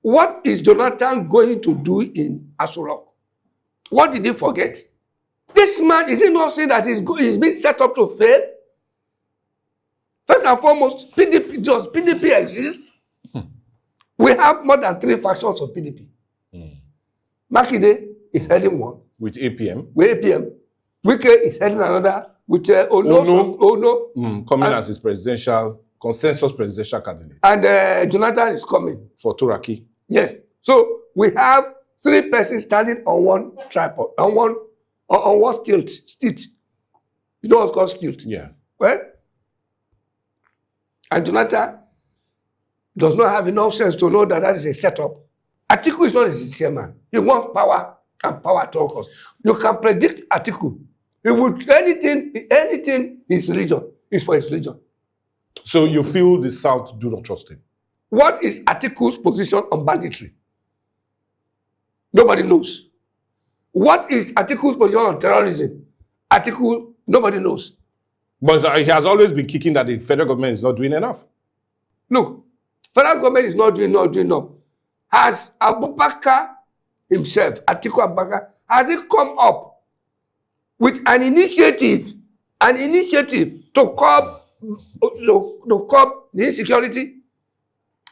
What is Jonathan going to do in Aso Rock? What did he forget? This man, is he not saying that he's been set up to fail? First and foremost, PDP, does PDP exist? We have more than 3 factions of PDP. Makinde is heading one. With APM? With APM. Wike is heading another. With Ono. Coming as his consensus presidential candidate. And Jonathan is coming. For Turaki. Yes. So we have 3 persons standing on one tripod, on one stilt. You know what's called stilt? Yeah. Well, and Jonathan does not have enough sense to know that is a setup. Atiku is not a sincere man. He wants power and power at all costs. You can predict Atiku. He would anything his religion is for his religion. So you feel the South do not trust him? What is Atiku's position on banditry? Nobody knows. What is Atiku's position on terrorism? Atiku, nobody knows. But he has always been kicking that the federal government is not doing enough. Look, federal government is not doing enough. Has Abubakar himself, Atiku Abubakar, has he come up with an initiative to curb the insecurity?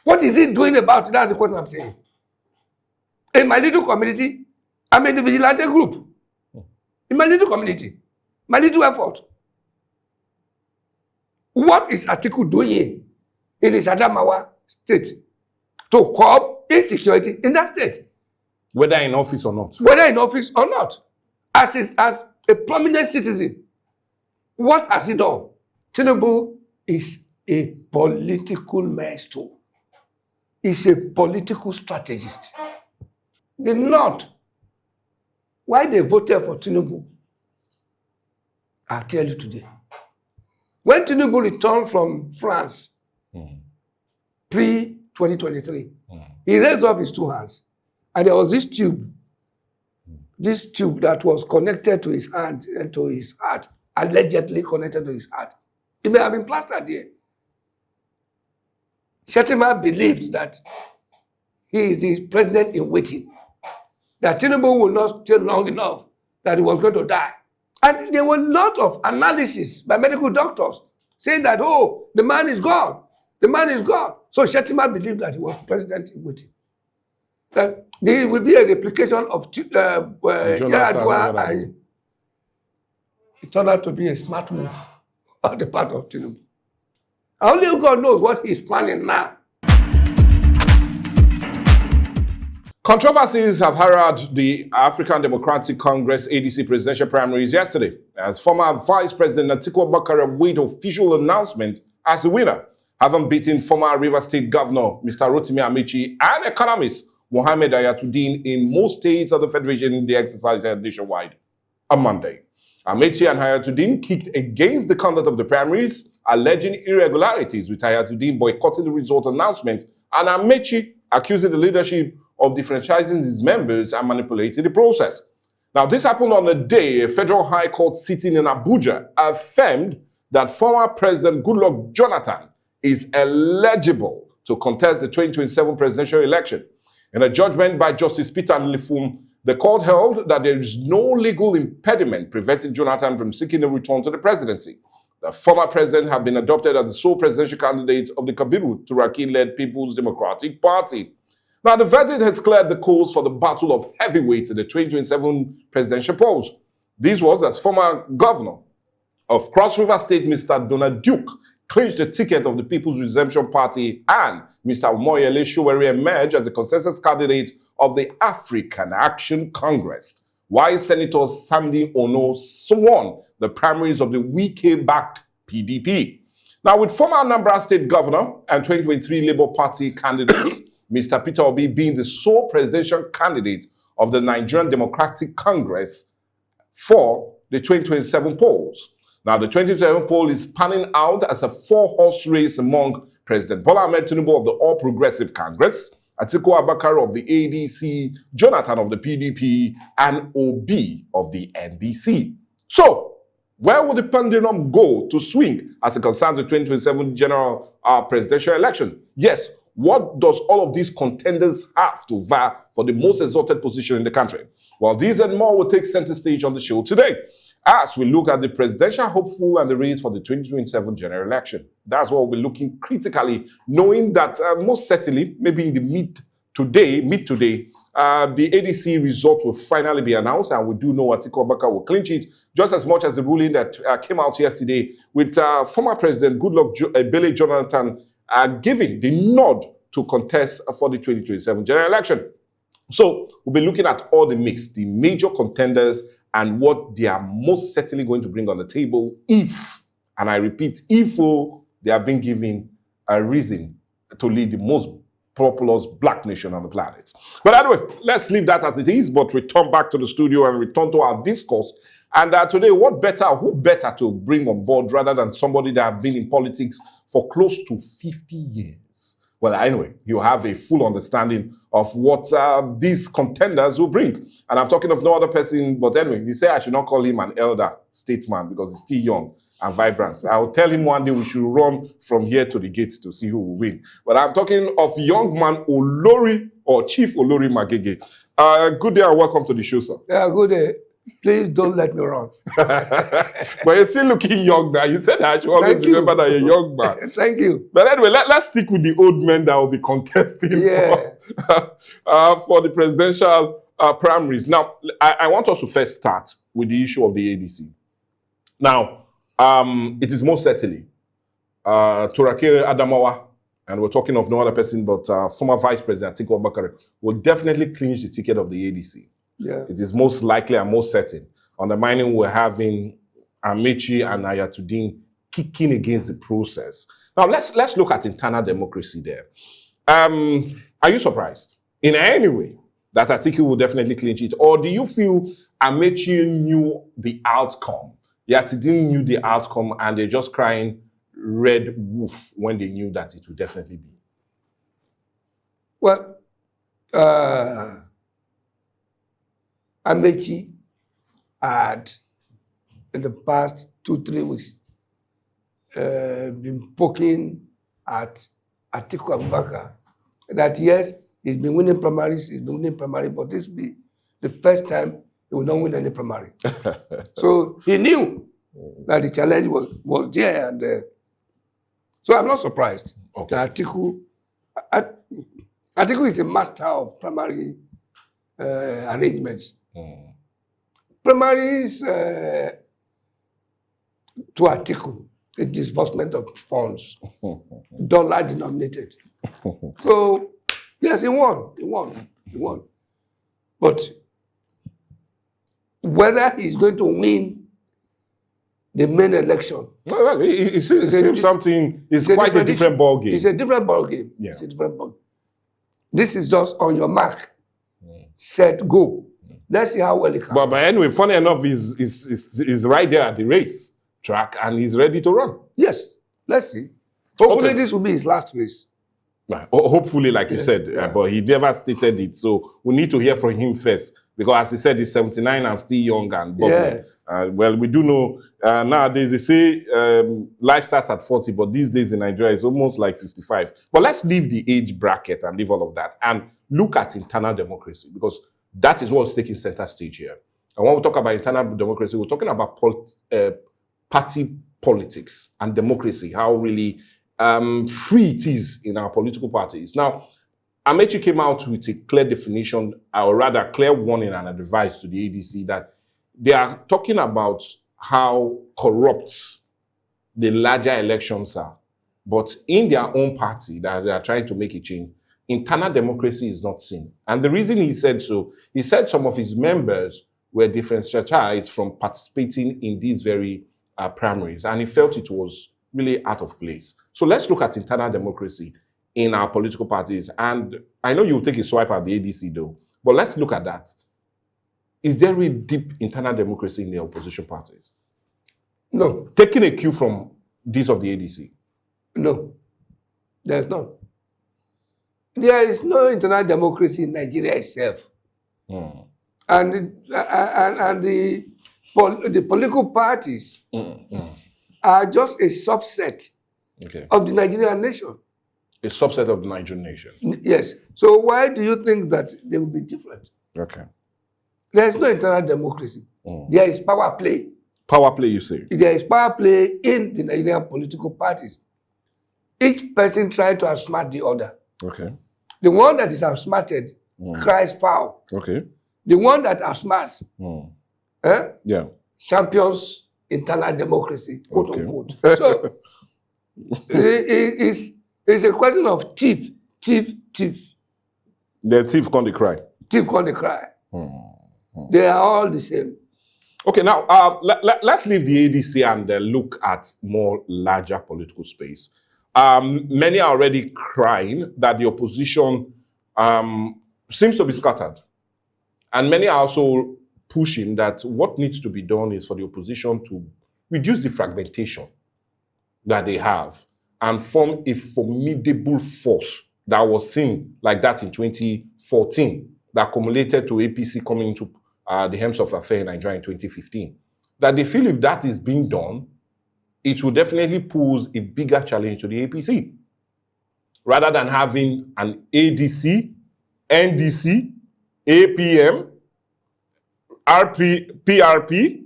What is he doing about it? That's the question I'm saying. In my little community, I'm in the vigilante group. In my little community, my little effort. What is Atiku doing in his Adamawa state to curb insecurity in that state? Whether in office or not. Whether in office or not. As a prominent citizen, what has he done? Tinubu is a political maestro. He's a political strategist. The North, why they voted for Tinubu, I'll tell you today. When Tinubu returned from France, pre-2023, he raised up his 2 hands. And there was this tube that was connected to his hand and to his heart, allegedly connected to his heart. It may have been plastered there. Shettima believed that he is the president in waiting, that Tinubu will not stay long enough, that he was going to die. And there were a lot of analysis by medical doctors saying that, oh, the man is gone. The man is gone. So Shettima believed that he was president in waiting. That there will be a replication of Yar'Adua, and it turned out to be a smart move on the part of Tinubu. Only God knows what he's planning now. Controversies have heralded the African Democratic Congress ADC presidential primaries yesterday, as former Vice President Atiku Abubakar made official announcement as the winner, having beaten former Rivers State Governor Mr. Rotimi Amechi and economist Mohammed Ayatuddin in most states of the Federation. The exercise held nationwide on Monday. Amechi and Ayatuddin kicked against the conduct of the primaries, alleging irregularities, with Ayatuddin boycotting the result announcement and Amechi accusing the leadership of defranchising his members and manipulating the process. Now, this happened on a day a federal high court sitting in Abuja affirmed that former President Goodluck Jonathan is eligible to contest the 2027 presidential election. In a judgment by Justice Peter Lifum, the court held that there is no legal impediment preventing Jonathan from seeking a return to the presidency. The former president had been adopted as the sole presidential candidate of the Kabiru Turaki-led People's Democratic Party. Now, the verdict has cleared the course for the battle of heavyweights in the 2027 presidential polls. This was as former governor of Cross River State, Mr. Donald Duke, clinched the ticket of the People's Redemption Party, and Mr. Omoyele Sowore emerged as the consensus candidate of the African Action Congress, while Senator Samdi Ono won the primaries of the Wike-backed PDP. Now, with former Anambra State Governor and 2023 Labour Party candidates, Mr. Peter Obi being the sole presidential candidate of the Nigerian Democratic Congress for the 2027 polls. Now, the 2027 poll is panning out as a 4-horse race among President Bola Ahmed Tinubu of the All Progressive Congress, Atiku Abubakar of the ADC, Jonathan of the PDP, and Obi of the NDC. So, where will the pendulum go to swing as it concerns the 2027 general presidential election? Yes, What does all of these contenders have to vie for the most exalted position in the country? Well, these and more will take center stage on the show today, as we look at the presidential hopeful and the race for the 2027 general election. That's what we'll be looking critically, knowing that most certainly, maybe in the mid today, the ADC result will finally be announced, and we do know Atiku Abubakar will clinch it, just as much as the ruling that came out yesterday with former President Goodluck Jonathan giving the nod to contest for the 2027 general election. So we'll be looking at all the mix, the major contenders, and what they are most certainly going to bring on the table if, and I repeat, if they are being given a reason to lead the most populous black nation on the planet. But anyway, let's leave that as it is, but return back to the studio and return to our discourse. And today, who better to bring on board rather than somebody that have been in politics for close to 50 years? Well, anyway, you have a full understanding of what these contenders will bring. And I'm talking of no other person, but anyway, he said I should not call him an elder statesman because he's still young and vibrant. I'll tell him one day we should run from here to the gate to see who will win. But I'm talking of young man Olori, or Chief Olori Magege. Good day and welcome to the show, sir. Yeah, good day. Please don't let me run. But you're still looking young now. You said I should always remember that you're a young man. Thank you. But anyway, let's stick with the old men that will be contesting for the presidential primaries. Now, I want us to first start with the issue of the ADC. Now, it is most certainly Turakere Adamawa, and we're talking of no other person but former Vice President Atiku Abubakar, will definitely clinch the ticket of the ADC. Yeah. It is most likely and most certain. Undermining, we're having Amaechi and Ayatudin kicking against the process. Now, let's look at internal democracy there. Are you surprised in any way that Atiku will definitely clinch it? Or do you feel Amaechi knew the outcome? Ayatudin knew the outcome and they're just crying red wolf when they knew that it would definitely be? Well, Amaechi had, in the past 2-3 weeks, been poking at Atiku Abubakar that yes, he's been winning primaries, but this will be the first time he will not win any primary. So he knew that the challenge was there, and so I'm not surprised. Okay. That Atiku is a master of primary arrangements. Primaries to Atiku, the disbursement of funds, dollar denominated. So yes, he won. But whether he's going to win the main election, well, it seems something is quite a different ball game. It's a different ball game. Yeah. It's a different ball. This is just on your mark, set, go. Let's see how well it comes. But anyway, funny enough, he's right there at the race track and he's ready to run. Yes, let's see. Hopefully this will be his last race. Hopefully, like you said, but he never stated it. So we need to hear from him first. Because as he said, he's 79 and still young and bubbly. Well, we do know nowadays they say life starts at 40, but these days in Nigeria it's almost like 55. But let's leave the age bracket and leave all of that and look at internal democracy, because that is what's taking center stage here. And when we talk about internal democracy, we're talking about party politics and democracy, how really free it is in our political parties. Now, Amaechi came out with a clear definition, or rather clear warning and advice to the ADC that they are talking about how corrupt the larger elections are. But in their own party that they are trying to make a change, internal democracy is not seen. And the reason he said so, he said some of his members were disenfranchised from participating in these very primaries. And he felt it was really out of place. So let's look at internal democracy in our political parties. And I know you'll take a swipe at the ADC though, but let's look at that. Is there really deep internal democracy in the opposition parties? No. Taking a cue from these of the ADC? No, there's none. There is no internal democracy in Nigeria itself. And the political parties are just a subset of the Nigerian nation. A subset of the Nigerian nation. Yes. So why do you think that they will be different? Okay. There is no internal democracy. There is power play. Power play, you say? There is power play in the Nigerian political parties. Each person trying to outsmart the other. Okay. The one that is outsmarted cries foul. Okay. The one that outsmarts champions internal democracy, quote unquote. So it's a question of thief. The thief can't cry. Thief can't cry. They are all the same. Okay, now let's leave the ADC and look at more larger political space. Many are already crying that the opposition seems to be scattered. And many are also pushing that what needs to be done is for the opposition to reduce the fragmentation that they have and form a formidable force that was seen like that in 2014, that accumulated to APC coming into the helms of affairs in Nigeria in 2015. That they feel if that is being done, it will definitely pose a bigger challenge to the APC. Rather than having an ADC, NDC, APM, PRP,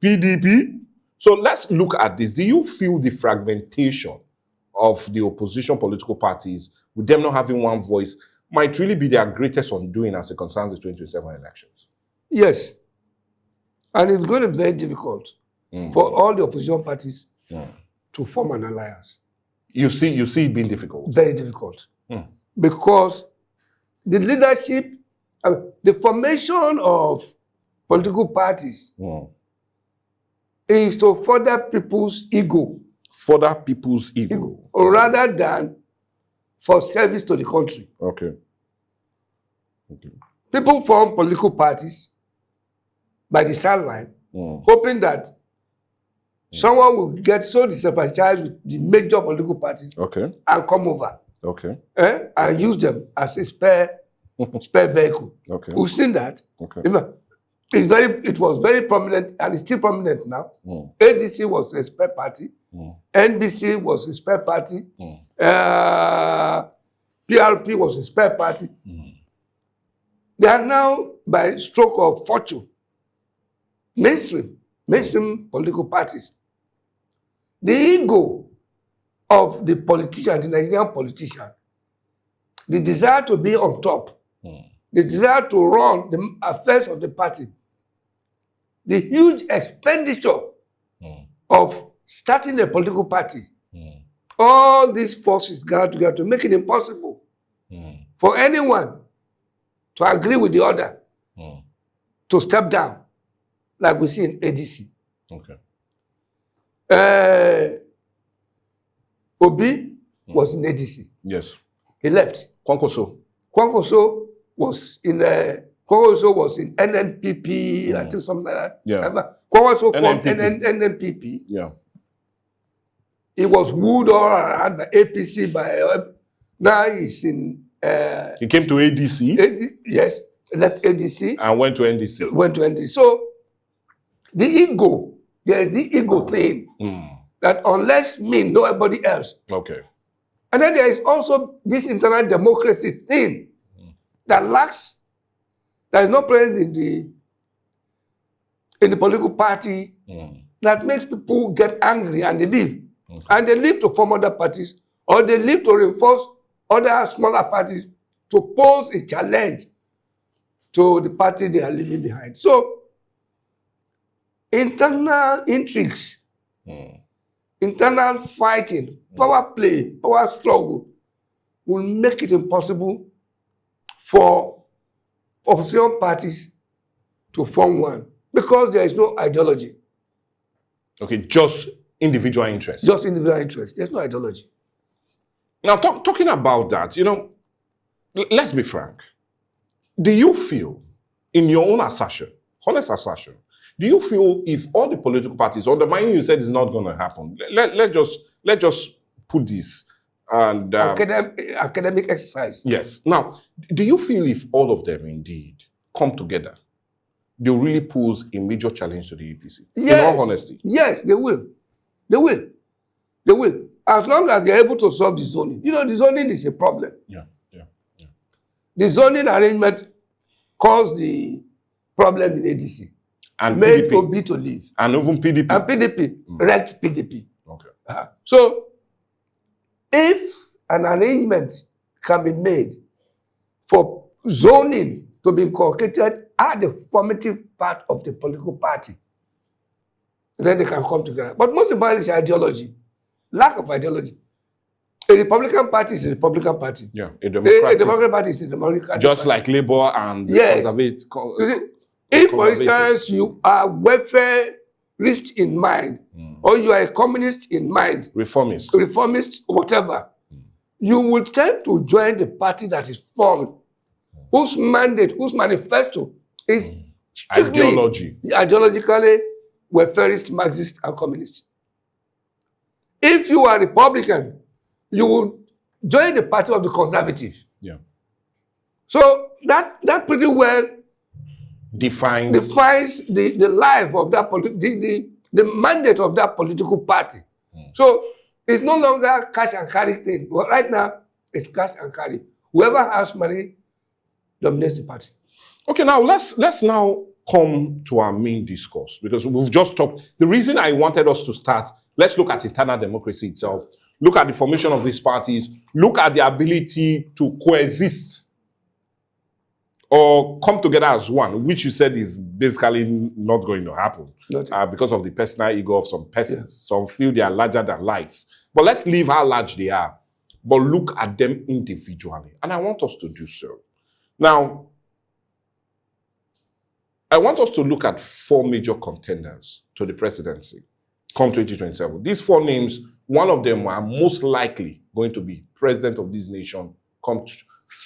PDP. So let's look at this. Do you feel the fragmentation of the opposition political parties, with them not having one voice, might really be their greatest undoing as it concerns the 2027 elections? Yes. And it's going to be very difficult for all the opposition parties to form an alliance. You see it being difficult? Very difficult. Because the leadership, the formation of political parties is to further people's ego. Further people's ego. Rather than for service to the country. Okay. People form political parties by the sideline, hoping that someone will get so disenfranchised with the major political parties and come over and use them as a spare vehicle. Okay. We've seen that. Okay. You know, it was very prominent and it's still prominent now. ADC was a spare party. NBC was a spare party. PRP was a spare party. They are now, by stroke of fortune, mainstream political parties. The ego of the politician, the Nigerian politician, the desire to be on top, the desire to run the affairs of the party, the huge expenditure of starting a political party, all these forces gather together to make it impossible for anyone to agree with the other to step down, like we see in ADC. Okay. Obi was in ADC. Yes. He left. Kwankwaso was in NNPP, I think something like that. Yeah. Kwankwaso formed NNPP. Yeah. He was wooed all around by APC, now he's in... he came to ADC? Yes, left ADC. And went to NDC. So, the ego, there is the ego thing, that unless me, nobody else. Okay. And then there is also this internal democracy thing that lacks, that is not present in the political party, that makes people get angry and they leave. And they leave to form other parties, or they leave to reinforce other smaller parties to pose a challenge to the party they are leaving behind. So, internal intrigues, internal fighting, power play, power struggle will make it impossible for opposition parties to form one, because there is no ideology. Okay, just individual interest. Just individual interest. There's no ideology. Now, talking about that, let's be frank. Do you feel, in your own assertion, honest assertion, do you feel if all the political parties, undermining you said is not going to happen, let's just put this and academic exercise. Yes. Now, do you feel if all of them indeed come together, they'll really pose a major challenge to the APC? Yes. In all honesty. Yes, they will. They will. as long as they're able to solve the zoning, the zoning is a problem. Yeah. The zoning arrangement caused the problem in ADC. And made PDP. Obi to leave. And even PDP. And PDP, wrecked PDP. Okay. So, if an arrangement can be made for zoning to be inculcated at the formative part of the political party, then they can come together. But most importantly is ideology. Lack of ideology. A Republican Party is a Republican Party. Yeah, A Democratic Party is a Democratic Party. Just like Labour and Conservative. If, for instance, you are welfarist in mind, or you are a communist in mind, reformist, whatever, you will tend to join the party that is formed, whose mandate, whose manifesto is ideologically welfarist, Marxist, and communist. If you are Republican, you will join the party of the conservative. Yeah. So that pretty well defines the life of that the mandate of that political party. So it's no longer cash and carry thing. But right now, it's cash and carry. Whoever has money dominates the party. Okay, now let's now come to our main discourse, because we've just talked. The reason I wanted us to start, let's look at internal democracy itself, look at the formation of these parties, look at the ability to coexist or come together as one, which you said is basically not going to happen because of the personal ego of some persons. Yeah. Some feel they are larger than life. But let's leave how large they are, but look at them individually. And I want us to do so. Now, I want us to look at 4 major contenders to the presidency come 2027. These 4 names, one of them are most likely going to be president of this nation come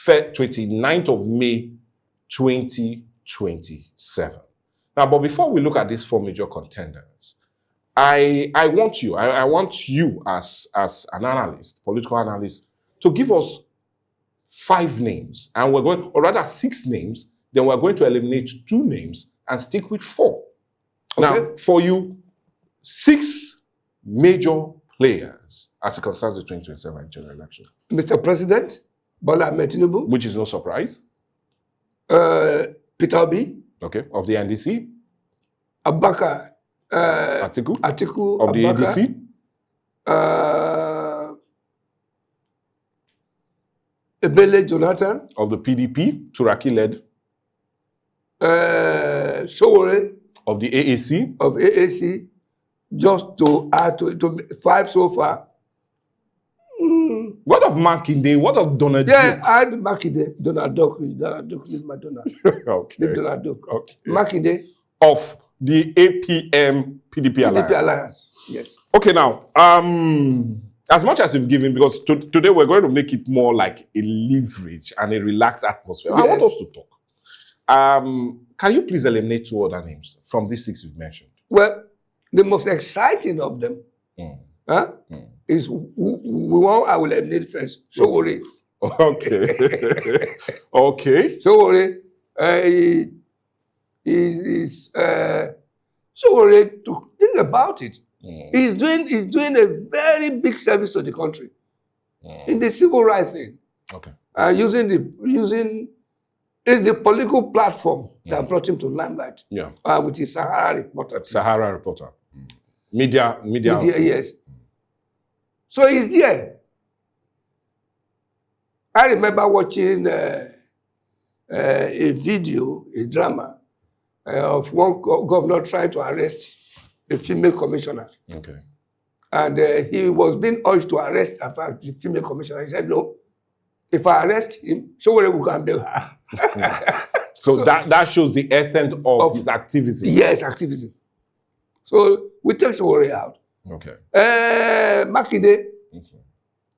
29th of May 2027. Now, but before we look at these 4 major contenders, I want you as an analyst, political analyst, to give us 5 names, and we're going, or rather 6 names, then we're going to eliminate 2 names and stick with 4. Okay. Now, for you, 6 major players as it concerns the 2027 general election. Mr. President, Bola Ahmed Tinubu. Which is no surprise. Peter Obi. Okay, of the NDC. Abubakar. Atiku. Of the Abubakar. ADC. Ebele Jonathan. Of the PDP, Turaki-led. Sowore. Of the AAC. Of AAC. Just to add to 5 so far. What of Makinde? What of Donald Duke? Yeah, I had Makinde. Donald Duck is my Donald. Okay. Donald Duck. Okay. Makinde. Of the APM PDP Alliance. PDP Alliance, yes. Okay, now, as much as you've given, because today we're going to make it more like a leverage and a relaxed atmosphere. Yes. I want us to talk. Can you please eliminate 2 other names from these 6 you've mentioned? Well, the most exciting of them is one I will eliminate first. Sowore. Okay. Okay. Sowore Sowore, to think about it, he's doing a very big service to the country in the civil rights thing. Okay. It's the political platform that brought him to limelight. Yeah. With his Sahara Reporter. Sahara Reporter. Media. Yes. So he's there. I remember watching a video, a drama, of one governor trying to arrest a female commissioner. Okay. And he was being urged to arrest the female commissioner. He said, no, if I arrest him, Sowore will go and bail her. So that shows the extent of his activism. Yes, activism. So we take Sowore out. Okay. Makinde,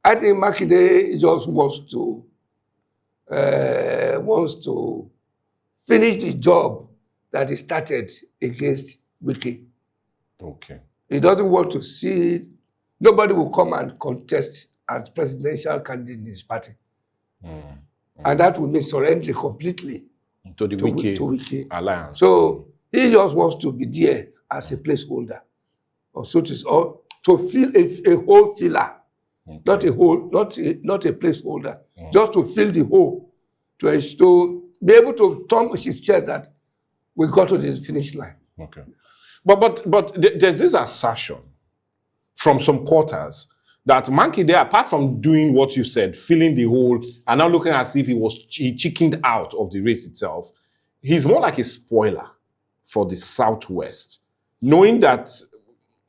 I think Makinde just wants to finish the job that he started against Wike. Okay. He doesn't want to see nobody will come and contest as presidential candidate in his party. And that will mean surrendering completely to the Wike alliance. So he just wants to be there as a placeholder, or so to fill a whole filler not a hole, not a placeholder, just to fill the hole, to be able to turn his chest that we got to the finish line. Okay. But there's this assertion from some quarters that Makinde, apart from doing what you said, filling the hole, and now looking as if he chickened out of the race itself, he's more like a spoiler for the Southwest, knowing that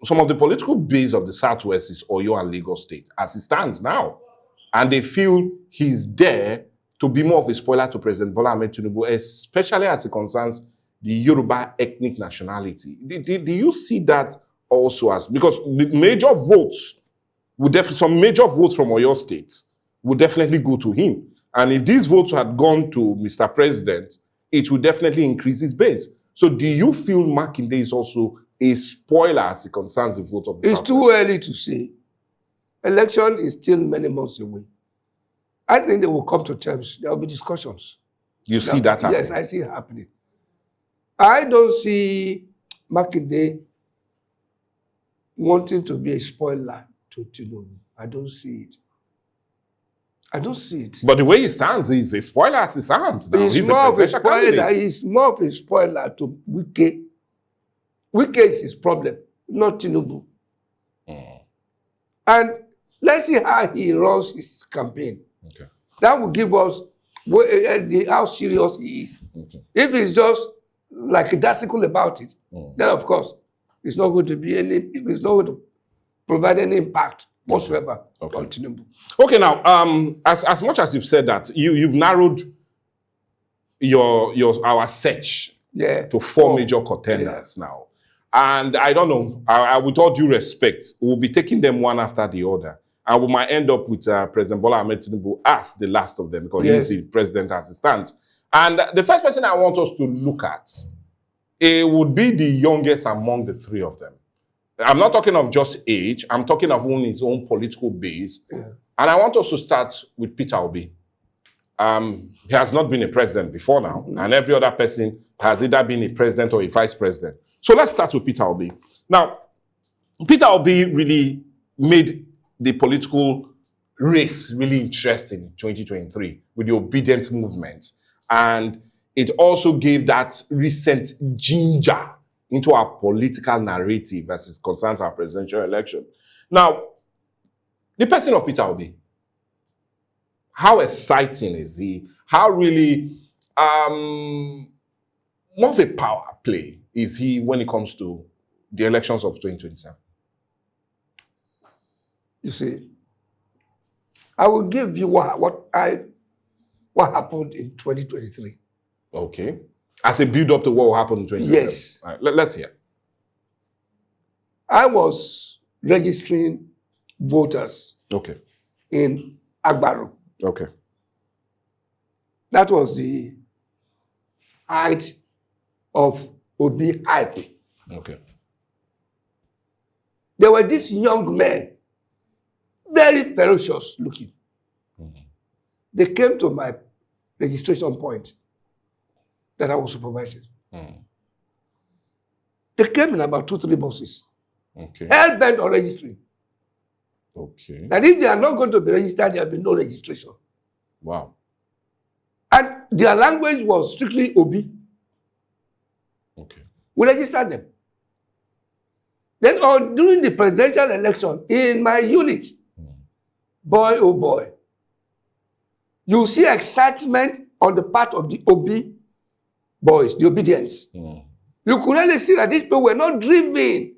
some of the political base of the Southwest is Oyo and Lagos State, as it stands now. And they feel he's there to be more of a spoiler to President Bola Ahmed Tinubu, especially as it concerns the Yoruba ethnic nationality. Do you see that also as, because the major votes, some major votes from Oyo State would definitely go to him. And if these votes had gone to Mr. President, it would definitely increase his base. So do you feel Makinde is also a spoiler as it concerns the vote of the Southwest? It's too early to say. Election is still many months away. I think they will come to terms. There will be discussions. You see that happening? Yes, I see it happening. I don't see Makinde wanting to be a spoiler to Tinubu. I don't see it. I don't see it. But the way he stands, he's a spoiler as he stands. Now. He's more of a spoiler. He's more of a spoiler to Wike. Wike is his problem, not Tinubu. And let's see how he runs his campaign. Okay. That will give us how serious he is. Okay. If he's just like dazzle about it, then of course it's not going to be it's not going to provide any impact whatsoever on Tinubu. Okay, now as much as you've said that, you've narrowed our search to four major contenders now. And I don't know, I with all due respect, we'll be taking them one after the other. And we might end up with President Bola Ahmed Tinubu as the last of them, because he's the president as it stands. And the first person I want us to look at, it would be the youngest among the three of them. I'm not talking of just age, I'm talking of his own political base. And I want us to start with Peter Obi. He has not been a president before now, and every other person has either been a president or a vice president. So let's start with Peter Obi. Now, Peter Obi really made the political race really interesting in 2023 with the obedient movement. And it also gave that recent ginger into our political narrative as it concerns our presidential election. Now, the person of Peter Obi, how exciting is he? How really more of a power play is he when it comes to the elections of 2027? You see, I will give you what happened in 2023. Okay. As a build-up to what will happen in 2027. Yes. All right, let's hear. I was registering voters in Agbaro. Okay. That was the height of Obi hype. Okay. There were these young men, very ferocious looking. They came to my registration point that I was supervising. They came in about 2-3 buses. Okay. Hell-bent on registering. Okay. And if they are not going to be registered, there will be no registration. Wow. And their language was strictly Obi. Okay. We registered them. Then during the presidential election in my unit, boy, oh boy, you see excitement on the part of the Obi boys, the obedience. You could really see that these people were not driven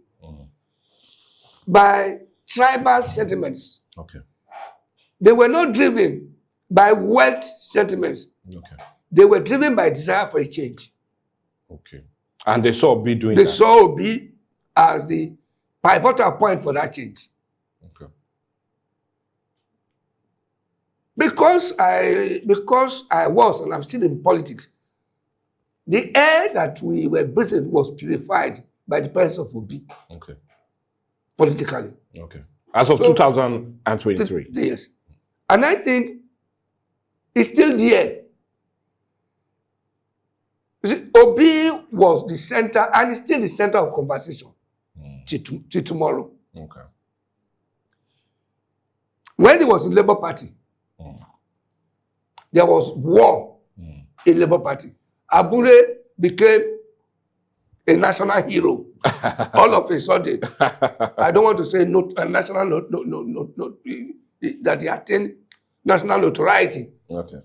by tribal sentiments. Okay. They were not driven by wealth sentiments. Okay. They were driven by desire for a change. Okay. And they saw Obi doing that. They saw Obi as the pivotal point for that change. Okay. Because I was, and I'm still in politics, the air that we were breathing was purified by the presence of Obi. Okay. Politically. Okay. As of 2023. Yes. And I think it's still there. You see, Obi was the center, and it's still the center of conversation till tomorrow. Okay. When he was in Labour Party, there was war in Labour Party. Abure became a national hero all of a sudden. I don't want to say national that he attained national notoriety. Okay.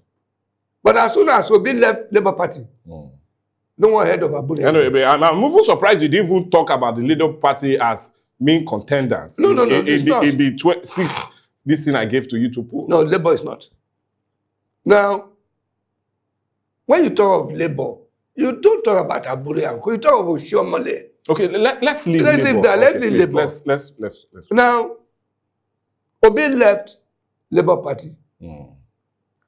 But as soon as Obi left Labour Party, no one heard of Abure. Anyway, I'm even surprised you didn't even talk about the Labour Party as main contenders. No, in it's the 6 this thing I gave to you to pull. No, Labour is not. Now, when you talk of Labour, you don't talk about Abure and you talk of Oshiomhole. Okay, let's leave Let's Labour. leave that. Let's Okay, leave Labour. Let's. Now, Obi left Labour Party, and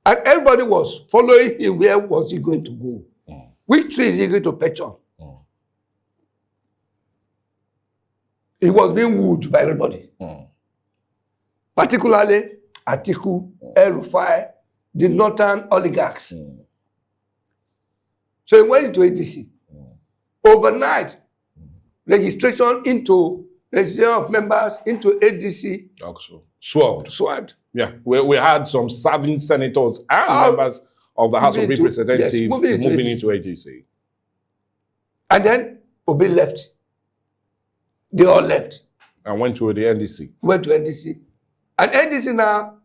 everybody was following him. Where was he going to go? Which tree is he going to perch on? He was being wooed by everybody, particularly Atiku, El-Rufai, the northern oligarchs. So he went into ADC. Overnight, registration of members into ADC Also, swelled. Yeah, we had some serving senators and members of the House of Representatives moving into ADC. And then Obi left. They all left. And went to the NDC. Went to NDC. And NDC now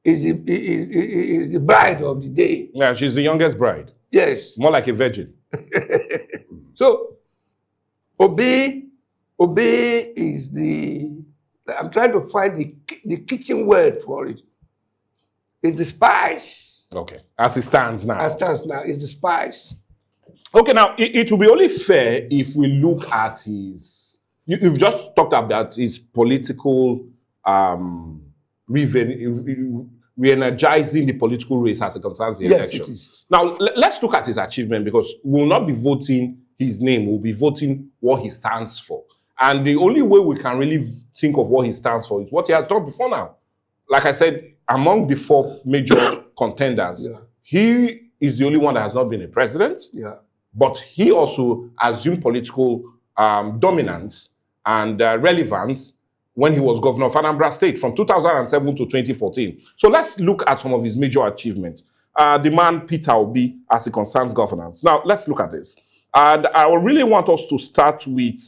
is the bride of the day. Yeah, she's the youngest bride. Yes. More like a virgin. So, Obi is I'm trying to find the kitchen word for it. It's the spice. Okay. As it stands now. It's the spice. Okay, now, it will be only fair if we look at his... You've just talked about his political re-energizing the political race as it concerns the election. Yes, it is. Now, let's look at his achievement, because we will not be voting his name. We'll be voting what he stands for. And the only way we can really think of what he stands for is what he has done before now. Like I said, among the 4 major contenders, he is the only one that has not been a president. Yeah. But he also assumed political dominance and relevance when he was governor of Anambra State from 2007 to 2014. So let's look at some of his major achievements. The man Peter Obi as it concerns governance. Now, let's look at this. And I really want us to start with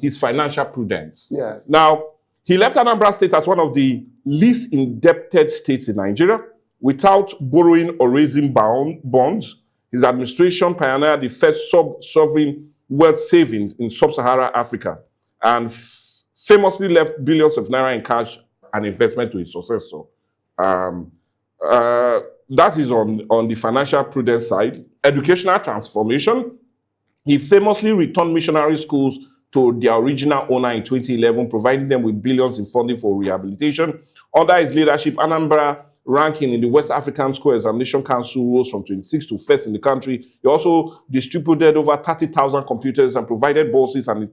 his financial prudence. Yeah. Now, he left Anambra State as one of the least indebted states in Nigeria without borrowing or raising bonds. His administration pioneered the first sovereign wealth savings in sub-Saharan Africa and famously left billions of naira in cash and investment to his successor. That is on the financial prudence side. Educational transformation. He famously returned missionary schools to their original owner in 2011, providing them with billions in funding for rehabilitation. Under his leadership, Anambra ranking in the West African School Examination Council rose from 26th to 1st in the country. He also distributed over 30,000 computers and provided buses and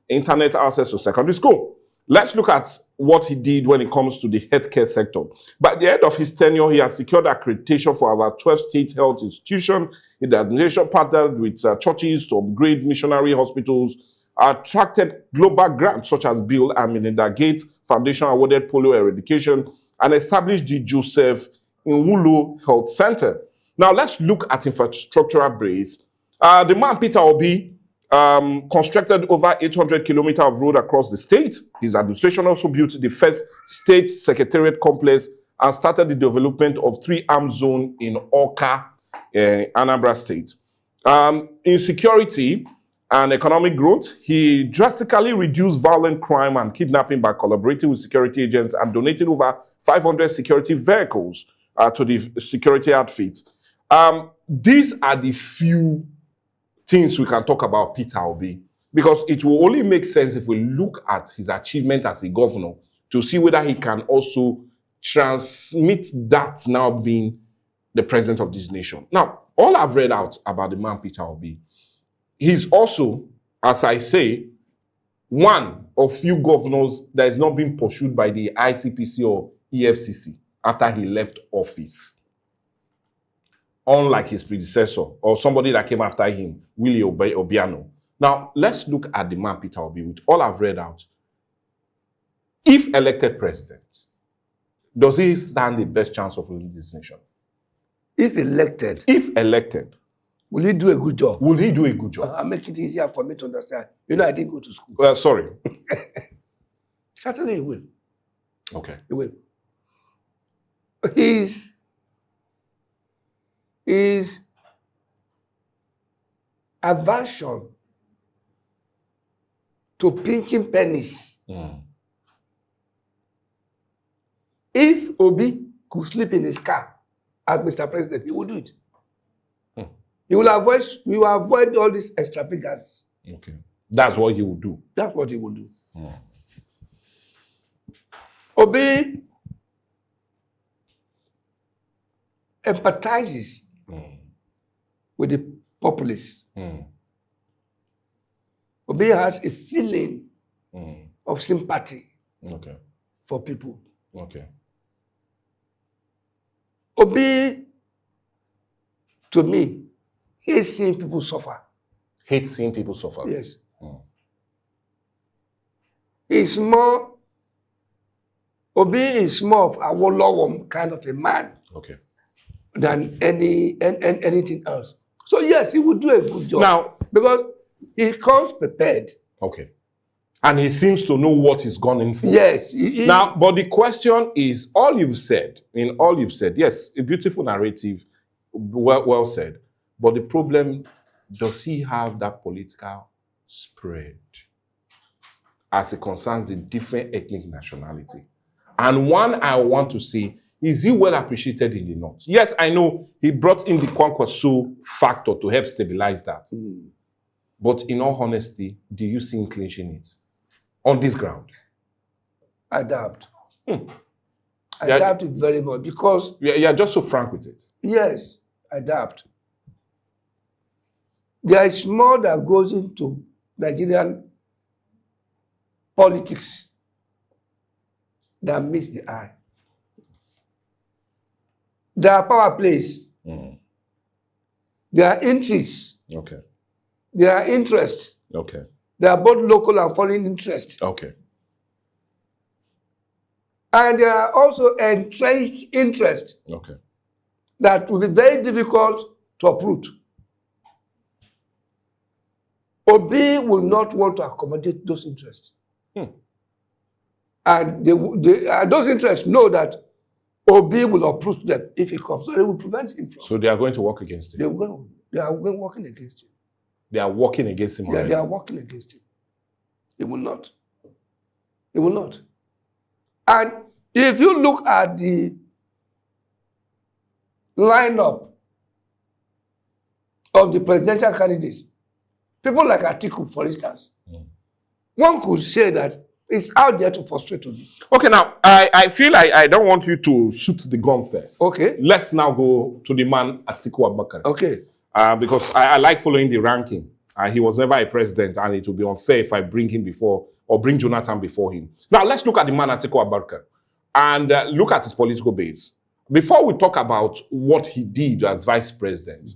internet access to secondary school. Let's look at what he did when it comes to the healthcare sector. By the end of his tenure, he has secured accreditation for about 12 state health institutions. The administration partnered with churches to upgrade missionary hospitals, attracted global grants such as Bill and Melinda Gates Foundation awarded polio eradication, and established the Joseph Nwulu Health Center. Now, let's look at infrastructural base. The man, Peter Obi, constructed over 800 kilometers of road across the state. His administration also built the first state secretariat complex and started the development of 3 armed zones in Awka, Anambra State. In security and economic growth, he drastically reduced violent crime and kidnapping by collaborating with security agents and donating over 500 security vehicles to the security outfit. These are the few things we can talk about Peter Obi, because it will only make sense if we look at his achievement as a governor to see whether he can also transmit that now being the president of this nation. Now, all I've read out about the man Peter Obi, he's also, as I say, one of few governors that is not being pursued by the ICPC or EFCC after he left office. Unlike his predecessor or somebody that came after him, Willie Obiano. Now, let's look at the man Peter Obi with all I've read out. If elected president, does he stand the best chance of ruling this nation? If elected, Will he do a good job? Will he do a good job? I'll make it easier for me to understand. You know, I didn't go to school. Sorry. Certainly he will. Okay. He will. His aversion to pinching pennies. If Obi could sleep in his car as Mr. President, he would do it. He will avoid all these extravagance. Okay. That's what he will do. That's what he will do. Obi empathizes with the populace. Obi has a feeling of sympathy for people. Okay. Obi, to me, hates seeing people suffer. Hates seeing people suffer? Yes. Obi is more of a Awolowo kind of a man. Okay. Than anything else. So yes, he will do a good job. Now, because he comes prepared. Okay. And he seems to know what he's gone in for. Yes. Now, but the question is, all you've said, yes, a beautiful narrative, well said. But the problem, does he have that political spread as it concerns the different ethnic nationality? And one I want to say, is he well appreciated in the North? Yes, I know he brought in the Kwankwaso factor to help stabilize that. But in all honesty, do you see him clinching it on this ground? I doubt. I doubt it very much because... You're just so frank with it. Yes, I doubt. There is more that goes into Nigerian politics that meets the eye. There are power plays. There are intrigues. Okay. There are interests. Okay. There are both local and foreign interests. Okay. And there are also entrenched interests. Okay. That will be very difficult to uproot. Obi will not want to accommodate those interests. And those interests know that Obi will uproot them if he comes. So they will prevent him from. So they are going to work against him? They are working against him. They are working against him already? They are working against him. He will not. He will not. And if you look at the lineup of the presidential candidates, people like Atiku, for instance, one could say that it's out there to frustrate me. Okay, now, I feel I don't want you to shoot the gun first. Okay. Let's now go to the man, Atiku Abubakar. Okay. Because I like following the ranking. He was never a president, and it would be unfair if I bring him before, or bring Jonathan before him. Now, let's look at the man, Atiku Abubakar, and look at his political base. Before we talk about what he did as vice president,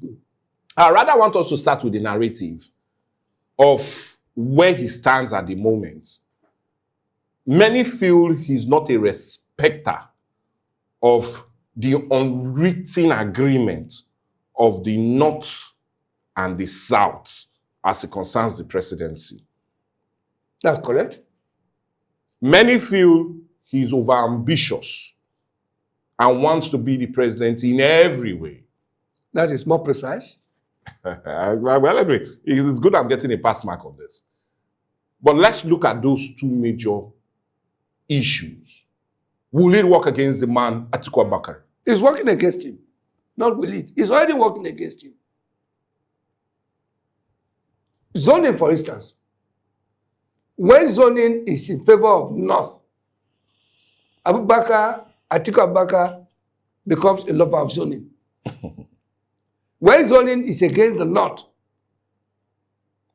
I rather want us to start with the narrative of where he stands at the moment. Many feel he's not a respecter of the unwritten agreement of the North and the South as it concerns the presidency. That's correct. Many feel he's overambitious and wants to be the president in every way. That is more precise. Well, anyway, it's good I'm getting a pass mark on this. But let's look at those two major issues. Will it work against the man, Atiku Abubakar? It's working against him. Not will it. It's already working against him. Zoning, for instance. When zoning is in favor of North, Atiku Abubakar becomes a lover of zoning. When zoning is against the North,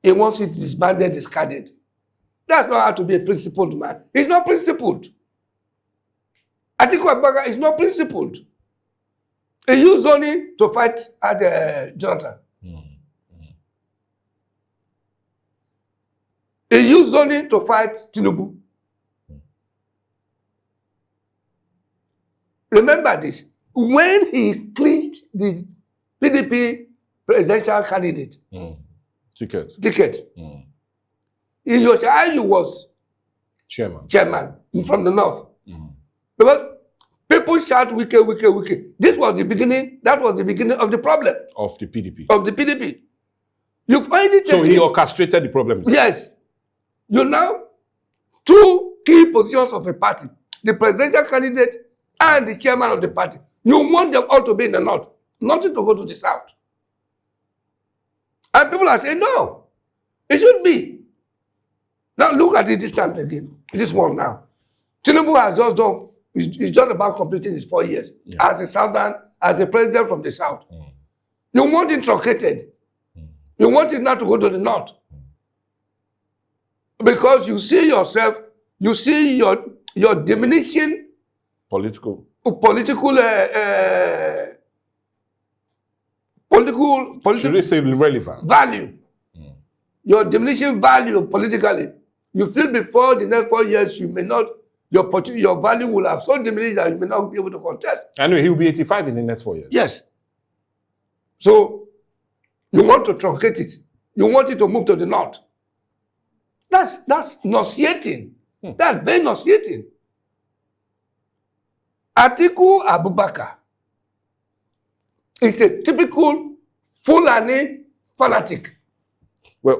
he wants it disbanded, discarded. That's not how to be a principled man. He's not principled. Atiku Abubakar is not principled. He used zoning to fight at Jonathan. He used zoning to fight Tinubu. remember this, when he clinched the PDP presidential candidate ticket, Iyosayu was chairman from the north. Because people shout wike. This was the beginning, that was the beginning of the problem. Of the PDP. You find it. So he orchestrated the problem. Yes. You now, two key positions of a party, the presidential candidate and the chairman of the party. You want them all to be in the north, nothing to go to the south. And people are saying, no, it should be. Now look at it this time again, this one now. Tinubu has just done, it's just about completing his 4 years as a southern, as a president from the south. You want it truncated. You want it not to go to the north. Because you see yourself, you see your diminishing political should we say relevant value. Your diminishing value politically. You feel before the next 4 years you may not, your value will have so diminished that you may not be able to contest. Anyway, he will be 85 in the next 4 years. Yes. So you want to truncate it. You want it to move to the north. That's nauseating. That's very nauseating. Atiku Abubakar is a typical Fulani fanatic. That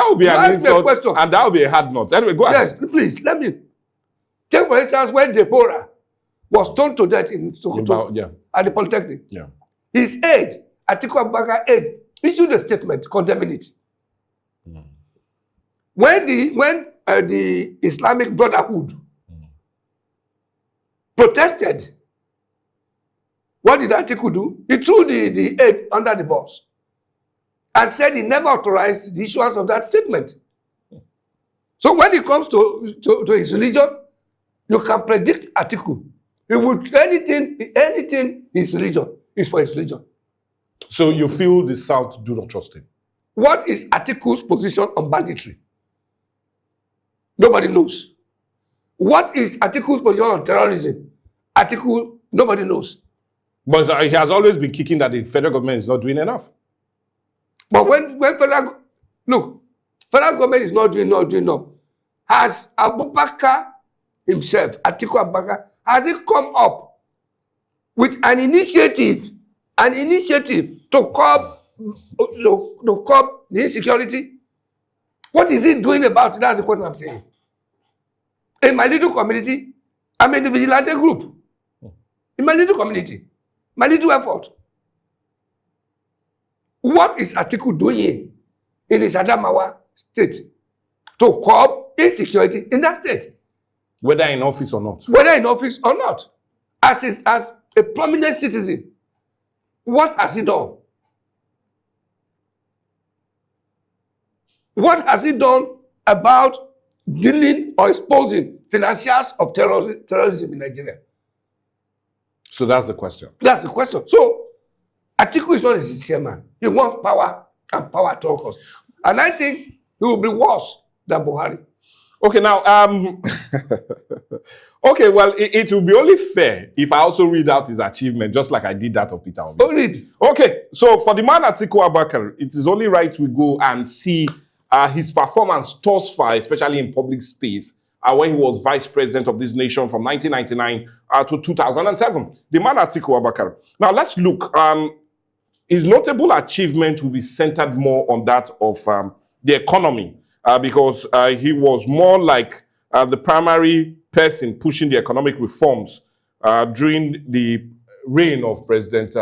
would be an insult, and that would be a hard note. Anyway, go ahead. Yes, please, let me. Take, for instance, when Deborah was stoned to death in Sokoto at the Polytechnic. His aide, Atiku Abubakar aide, issued a statement condemning it. When the Islamic Brotherhood protested, what did Atiku do? He threw the aide under the bus and said he never authorized the issuance of that statement. So when it comes to his religion, you can predict Atiku. He would anything his religion is for his religion. So you feel the South do not trust him? What is Atiku's position on banditry? Nobody knows. What is Atiku's position on terrorism? Atiku, nobody knows. But he has always been kicking that the federal government is not doing enough. But when federal government is not doing enough, has Abubakar himself, Atiku Abubakar, has he come up with an initiative to curb the insecurity? What is he doing about it? That's the question I'm saying. In my little community, I'm in the vigilante group. In my little community, my little effort. What is Atiku doing in his Adamawa state to curb insecurity in that state? Whether in office or not. Whether in office or not. As a prominent citizen, what has he done? What has he done about dealing or exposing financiers of terrorism in Nigeria? So that's the question. That's the question. So Atiku is not a sincere man. He wants power and power at all costs. And I think he will be worse than Buhari. Okay, now, okay, well, it will be only fair if I also read out his achievement, just like I did that of Peter Obi. Don't read. Okay, so for the man Atiku Abubakar, it is only right we go and see his performance thus far, especially in public space, when he was vice president of this nation from 1999 to 2007. The man Atiku Abubakar. Now, let's look. His notable achievement will be centered more on that of the economy, because he was more like the primary person pushing the economic reforms during the reign of President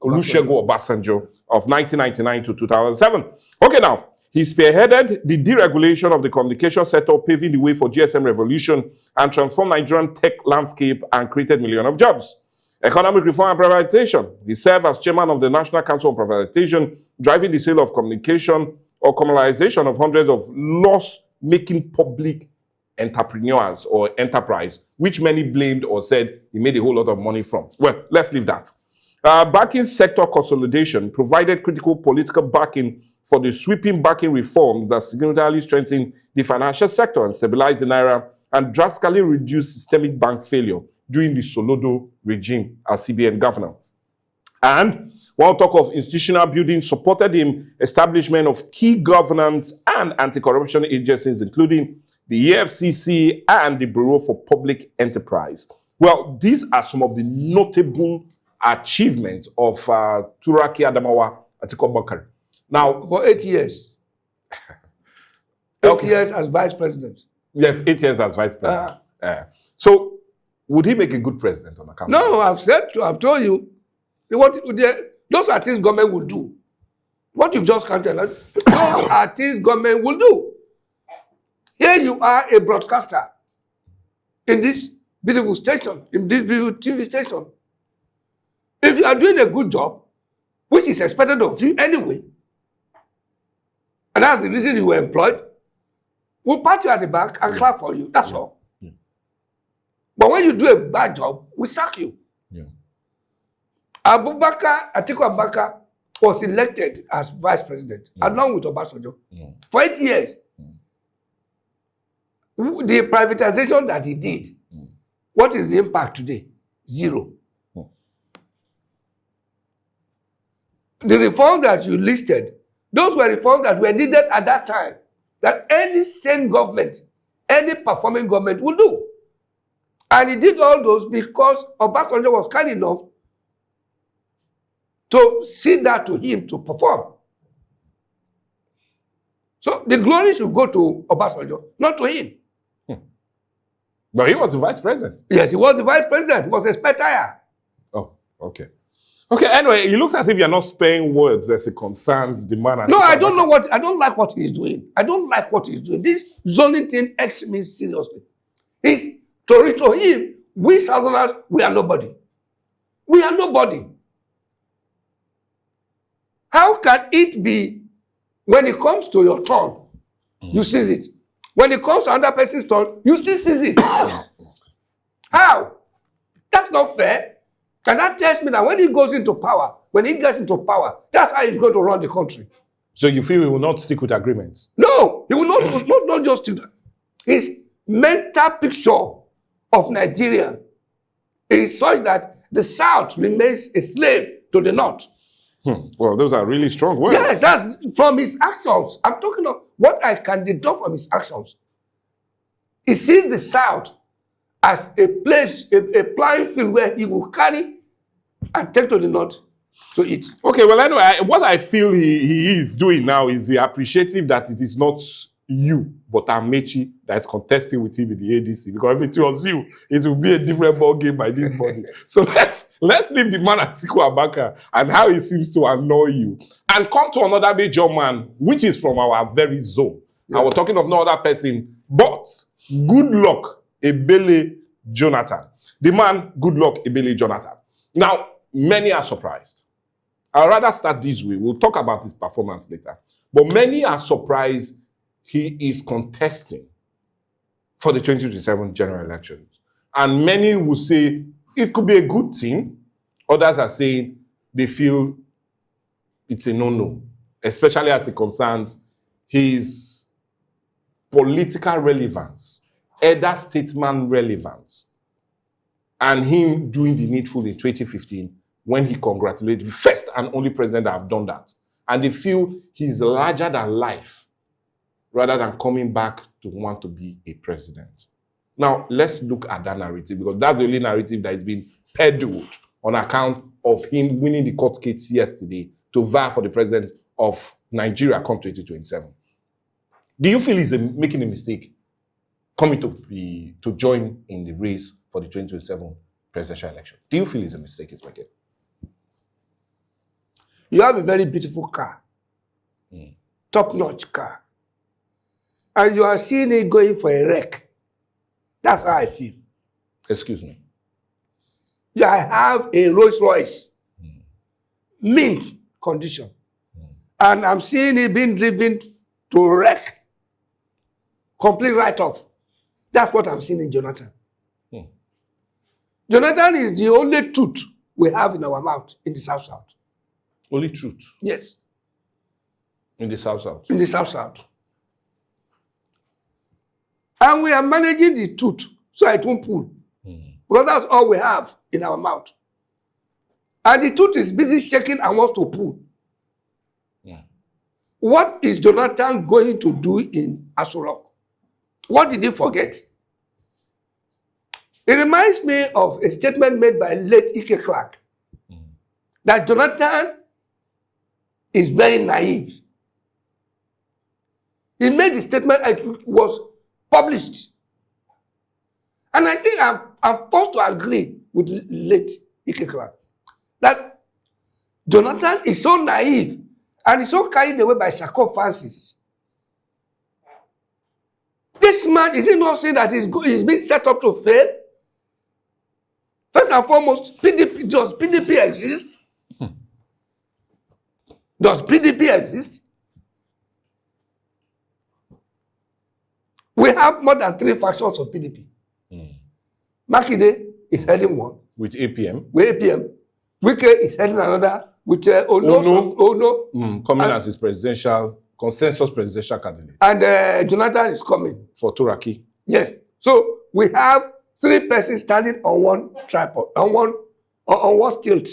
Olusegun Obasanjo of 1999 to 2007. Okay, now, he spearheaded the deregulation of the communication sector, paving the way for GSM revolution and transformed Nigerian tech landscape and created millions of jobs. Economic reform and privatization. He served as chairman of the National Council on Privatization, driving the sale of communication or communalization of hundreds of loss-making public entrepreneurs or enterprise, which many blamed or said he made a whole lot of money from. Well, let's leave that. Banking sector consolidation provided critical political backing for the sweeping banking reforms that significantly strengthened the financial sector and stabilized the naira and drastically reduced systemic bank failure, during the Solodo regime as CBN governor. And one talk of institutional building supported the establishment of key governance and anti-corruption agencies, including the EFCC and the Bureau for Public Enterprise. Well, these are some of the notable achievements of Turaki Adamawa Atiku Abubakar. Now, for 8 years. 8 years as vice president. Yes, 8 years as vice president. So, would he make a good president on account? No, I've told you, those are things government will do. What you've just counted, those are things government will do. Here you are, a broadcaster in this beautiful station, in this beautiful TV station. If you are doing a good job, which is expected of you anyway, and that's the reason you were employed, we'll pat you at the back and clap for you. That's all. Yeah. But when you do a bad job, we sack you. Yeah. Atiku Abubakar was elected as vice president along with Obasanjo for 8 years. The privatization that he did, what is the impact today? Zero. The reforms that you listed, those were reforms that were needed at that time, that any sane government, any performing government will do. And he did all those because Obasanjo was kind enough to see that to him to perform. So the glory should go to Obasanjo, not to him. But he was the vice president. Yes, he was the vice president. He was a spare tire. Oh, okay. Okay, anyway, it looks as if you're not sparing words as it concerns the man. No, I don't like what he's doing. I don't like what he's doing. This zoning thing irks me seriously. To him, we Southerners, we are nobody. We are nobody. How can it be when it comes to your turn, you seize it? When it comes to another person's turn, you still seize it. How? That's not fair. And that tells me that when he gets into power, that's how he's going to run the country. So you feel he will not stick with agreements? No, he will not just stick. His mental picture of Nigeria is such that the South remains a slave to the North. Well, those are really strong words. Yes, that's from his actions. I'm talking of what I can deduct from his actions. He sees the South as a place, a playing field where he will carry and take to the North to eat. Okay, well, anyway, what I feel he is doing now is appreciative that it is not you, but Amechi that is contesting with him in the ADC. Because if it was you, it would be a different ball game by this morning. So let's leave the man Atiku Abubakar and how he seems to annoy you, and come to another major man, which is from our very zone. Yeah. And we're talking of no other person but Goodluck Jonathan. The man Goodluck Jonathan. Now, many are surprised. I'd rather start this way. We'll talk about his performance later. But many are surprised he is contesting for the 2027 general elections. And many will say it could be a good thing. Others are saying they feel it's a no-no, especially as it concerns his political relevance, elder statesman relevance, and him doing the needful in 2015 when he congratulated the first and only president that have done that. And they feel he's larger than life, rather than coming back to want to be a president. Now, let's look at that narrative, because that's the only narrative that is being peddled on account of him winning the court case yesterday to vie for the president of Nigeria come 2027. Do you feel he's making a mistake coming to join in the race for the 2027 presidential election? Do you feel it's a mistake he's making? You have a very beautiful car, top-notch car, and you are seeing it going for a wreck. That's how I feel. Excuse me. Yeah, I have a Rolls Royce, mint condition, and I'm seeing it being driven to wreck, complete write-off. That's what I'm seeing in Jonathan. Jonathan is the only truth we have in our mouth in the South-South. Only truth? Yes. In the South-South? In the South-South. And we are managing the truth so it won't pull. Because that's all we have in our mouth. And the tooth is busy shaking and wants to pull. Yeah. What is Jonathan going to do in Aso Rock? What did he forget? It reminds me of a statement made by late Ike Clark that Jonathan is very naive. He made the statement and it was published. And I think I'm forced to agree with late Ike Clark that Jonathan is so naive and is so carried away by circumstances. This man, is he not saying that he's being set up to fail? First and foremost, does PDP exist? Does PDP exist? We have more than 3 factions of PDP. Makinde is heading one. With APM? With APM. Wike is heading another. With Ono. Coming as his consensus presidential candidate. And Jonathan is coming. For Turaki. Yes. So we have 3 persons standing on one tripod, on one stilt.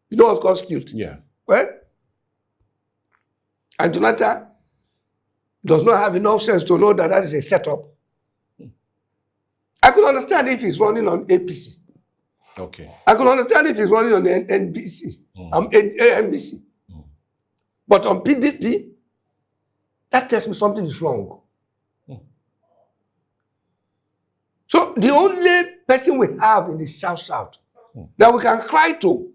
You know what's called stilt? Yeah. Well, and Jonathan does not have enough sense to know that is a setup. I could understand if he's running on APC. Okay. I could understand if he's running on NBC, NBC. But on PDP, that tells me something is wrong. So the only person we have in the South that we can cry to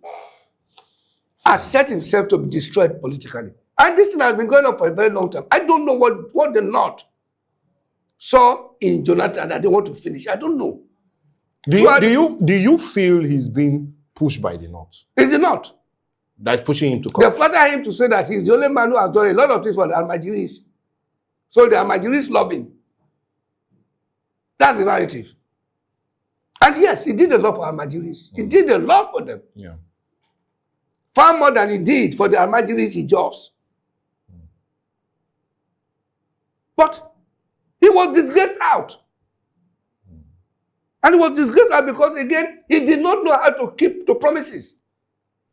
has set himself to be destroyed politically. And this thing has been going on for a very long time. I don't know what the North saw in Jonathan that they want to finish. I don't know. Do you feel he's being pushed by the North? Is it not? That's pushing him to come. They flatter him to say that he's the only man who has done a lot of things for the Almajiris. So the Almajiris love him. That's the narrative. And yes, he did a lot for Almajiris. He did a lot for them. Yeah. Far more than he did for the Almajiris he just. But he was disgraced out. And he was disgraced out because, again, he did not know how to keep the promises.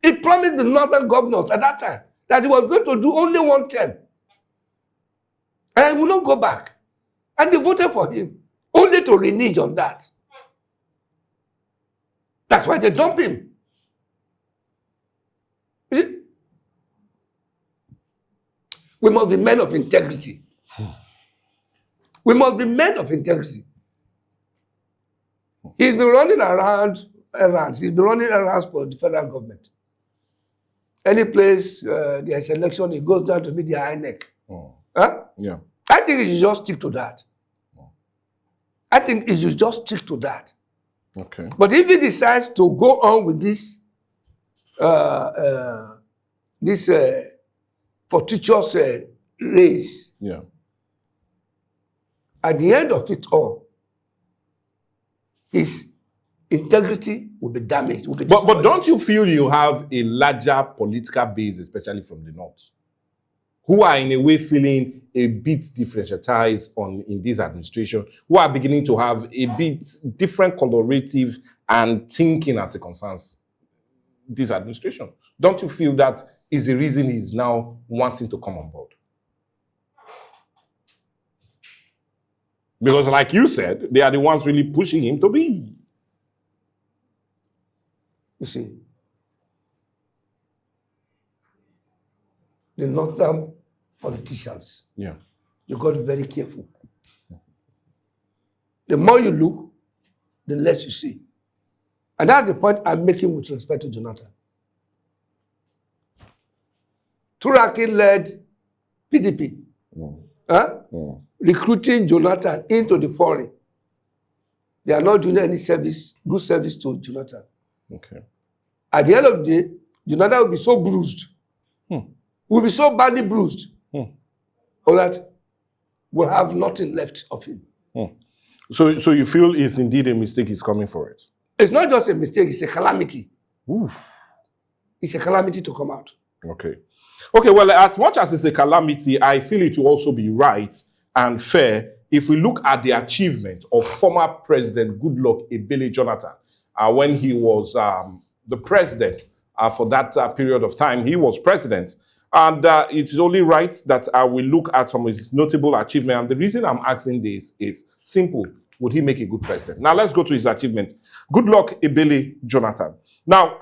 He promised the northern governors at that time that he was going to do only 1 term. And he would not go back. And they voted for him, only to renege on that. That's why they dump him. You see? We must be men of integrity. We must be men of integrity. He's been running errands. He's been running errands for the federal government. Any place there's election, he goes down to meet the INEC. Huh? Yeah. I think he should just stick to that. I think he should just stick to that. Okay. But if he decides to go on with this fortuitous race, yeah, at the end of it all, his integrity will be damaged. But don't you feel you have a larger political base, especially from the North, who are in a way feeling a bit differentiatized in this administration, who are beginning to have a bit different colorative and thinking as it concerns this administration? Don't you feel that is the reason he's now wanting to come on board? Because like you said, they are the ones really pushing him to be. You see, the northern politicians, yeah, you got to be very careful. The more you look, the less you see. And that's the point I'm making with respect to Jonathan. Turaki led PDP, recruiting Jonathan into the foreign. They are not doing any good service to Jonathan. Okay. At the end of the day, Jonathan will be so bruised, will be so badly bruised, so that we'll have nothing left of him. So you feel it's indeed a mistake he's coming for it? It's not just a mistake, it's a calamity. Oof. It's a calamity to come out. Okay, well, as much as it's a calamity, I feel it will also be right and fair if we look at the achievement of former President Goodluck Jonathan, when he was the president for that period of time, he was president. And it is only right that we look at some of his notable achievements. And the reason I'm asking this is simple. Would he make a good president? Now, let's go to his achievement. Goodluck Jonathan. Now,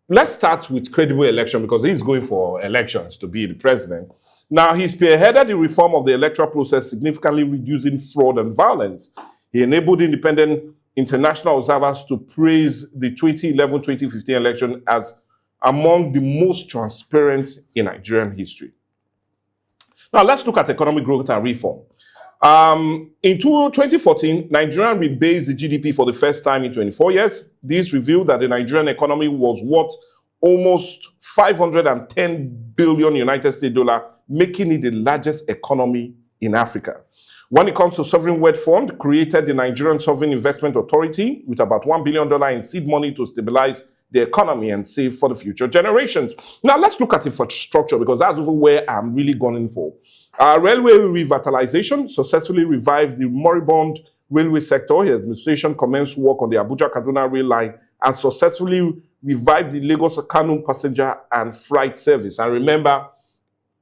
let's start with credible election, because he's going for elections to be the president. Now, he spearheaded the reform of the electoral process, significantly reducing fraud and violence. He enabled independent international observers to praise the 2011-2015 election as among the most transparent in Nigerian history. Now, let's look at economic growth and reform. In 2014, Nigeria rebased the GDP for the first time in 24 years. This revealed that the Nigerian economy was worth almost 510 billion United States dollar, making it the largest economy in Africa. When it comes to sovereign wealth fund, created the Nigerian Sovereign Investment Authority with about $1 billion in seed money to stabilize the economy and save for the future generations. Now, let's look at infrastructure, because that's where I'm really going for. Railway revitalization successfully revived the moribund railway sector. His administration commenced work on the Abuja-Kaduna rail line and successfully revived the Lagos-Kano passenger and freight service. And remember,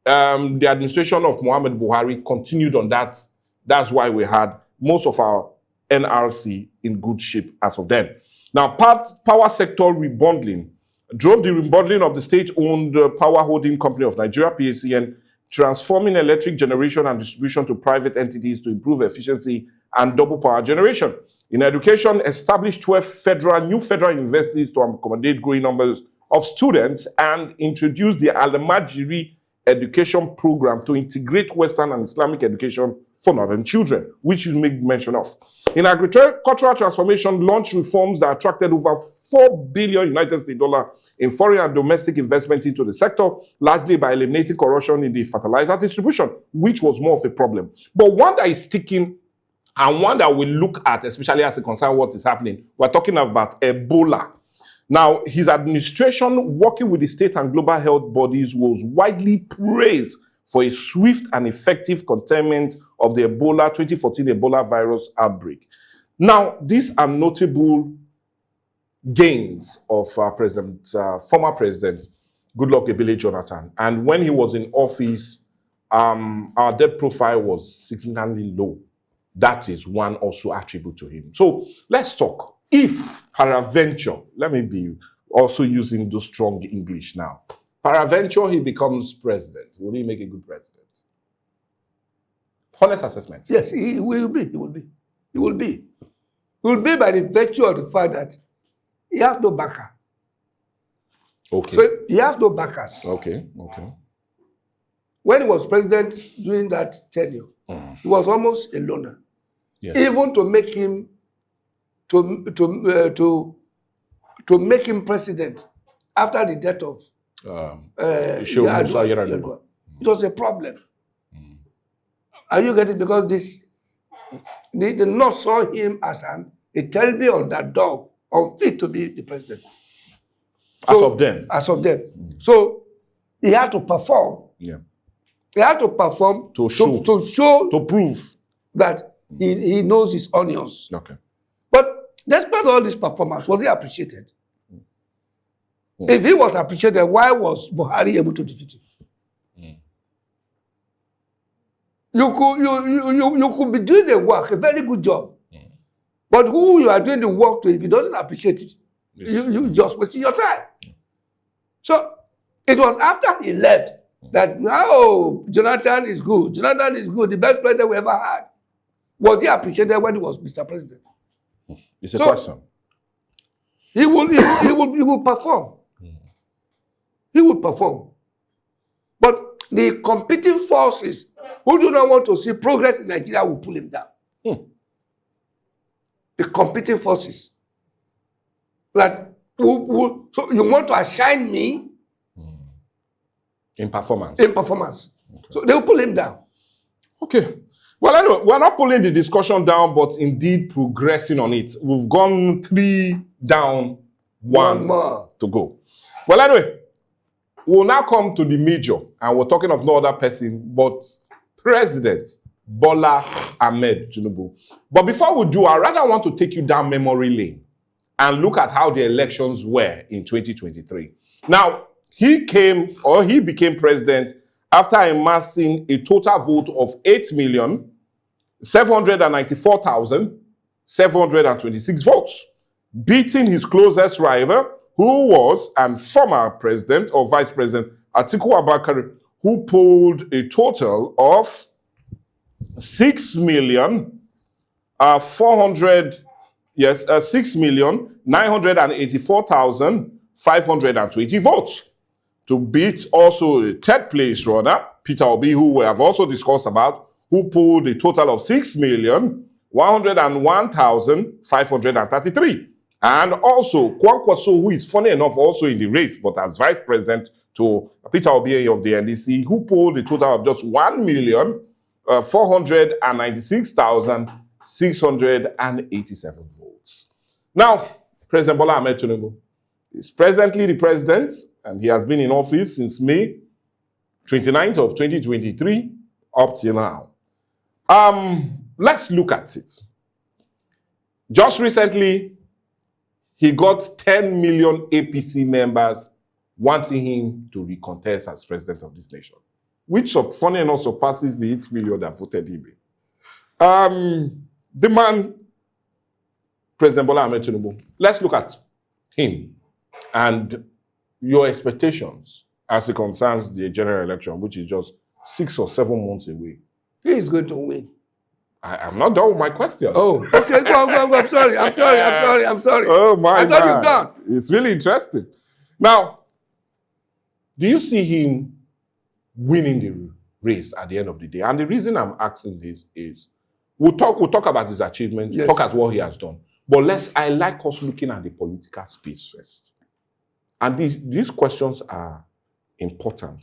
the administration of Muhammad Buhari continued on that. That's why we had most of our NRC in good shape as of then. Now, power sector rebundling drove the rebundling of the state-owned Power Holding Company of Nigeria, PHCN, transforming electric generation and distribution to private entities to improve efficiency and double power generation. In education, established 12 new federal universities to accommodate growing numbers of students and introduced the Al-Majiri education program to integrate Western and Islamic education for northern children, which you make mention of. In agricultural transformation, launched reforms that attracted over $4 billion United States dollar in foreign and domestic investment into the sector, largely by eliminating corruption in the fertilizer distribution, which was more of a problem. But one that is sticking, and one that we look at, especially as it concerns what is happening, we're talking about Ebola. Now, his administration, working with the state and global health bodies, was widely praised for a swift and effective containment of the 2014 Ebola virus outbreak. Now, these are notable gains of former President Goodluck Jonathan. And when he was in office, our debt profile was significantly low. That is one also attribute to him. So let's talk. If peradventure, let me be also using the strong English now, peradventure he becomes president, will he make a good president? Honest assessment. Yes, he will be. He will be. He will be. He will be by the virtue of the fact that he has no backer. Okay. So he has no backers. Okay. Okay. When he was president during that tenure, he was almost a loner. Yes. Even to make him to make him president after the death of it was a problem. Are you getting it? Because they not saw him as a tell-me on that dog, unfit to be the president. So, As of then. So he had to perform. Yeah. He had to perform to prove that he knows his onions. Okay. But despite all this performance, was he appreciated? If he was appreciated, why was Buhari able to defeat him? You could be doing the work, a very good job. But who you are doing the work to, if he doesn't appreciate it, you just wasting your time. So it was after he left that now Jonathan is good. Jonathan is good, the best president we ever had. Was he appreciated when he was Mr. President? It's a question. He will perform. He will perform. But the competing forces who do not want to see progress in Nigeria will pull him down. The competing forces. So you want to outshine me? In performance. Okay. So they will pull him down. Okay. Well, anyway, we're not pulling the discussion down, but indeed progressing on it. We've gone 3 down, 1 more to go. Well, anyway, we'll now come to the major, and we're talking of no other person but President Bola Ahmed Tinubu. But before we do, I rather want to take you down memory lane and look at how the elections were in 2023. Now, he became president after amassing a total vote of 8,794,726 votes, beating his closest rival, who was and former president or vice president Atiku Abubakar, who polled a total of 6,984,520 votes, to beat also the third place runner, Peter Obi, who we have also discussed about, who polled a total of 6,101,533. And also Kwankwaso, who is funny enough also in the race, but as vice president to Peter Obi of the NDC, who polled a total of just 1,496,687 votes. Now, President Bola Ahmed Tinubu is presently the president, and he has been in office since May 29th of 2023 up till now. Let's look at it. Just recently, he got 10 million APC members wanting him to recontest as president of this nation, which, funny enough, surpasses the 8 million that voted him in. The man, President Bola Ahmed Tinubu, let's look at him and your expectations as it concerns the general election, which is just 6 or 7 months away. He is going to win. I'm not done with my question. Oh, okay, go on. I'm sorry. Oh, my I thought man. you're done. It's really interesting. Now, do you see him winning the race at the end of the day? And the reason I'm asking this is, we'll talk about his achievements, Yes. talk at what he has done. But I like us looking at the political space first. And these questions are important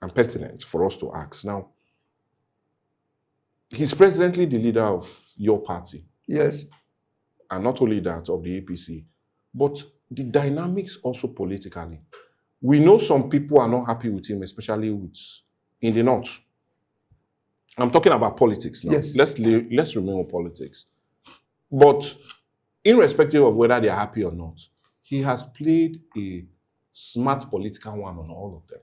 and pertinent for us to ask. Now, he's presently the leader of your party. Yes. And not only that, of the APC, but the dynamics also politically. We know some people are not happy with him, especially in the north. I'm talking about politics now. Yes. Let's remain on politics. But irrespective of whether they're happy or not, he has played a smart political one on all of them,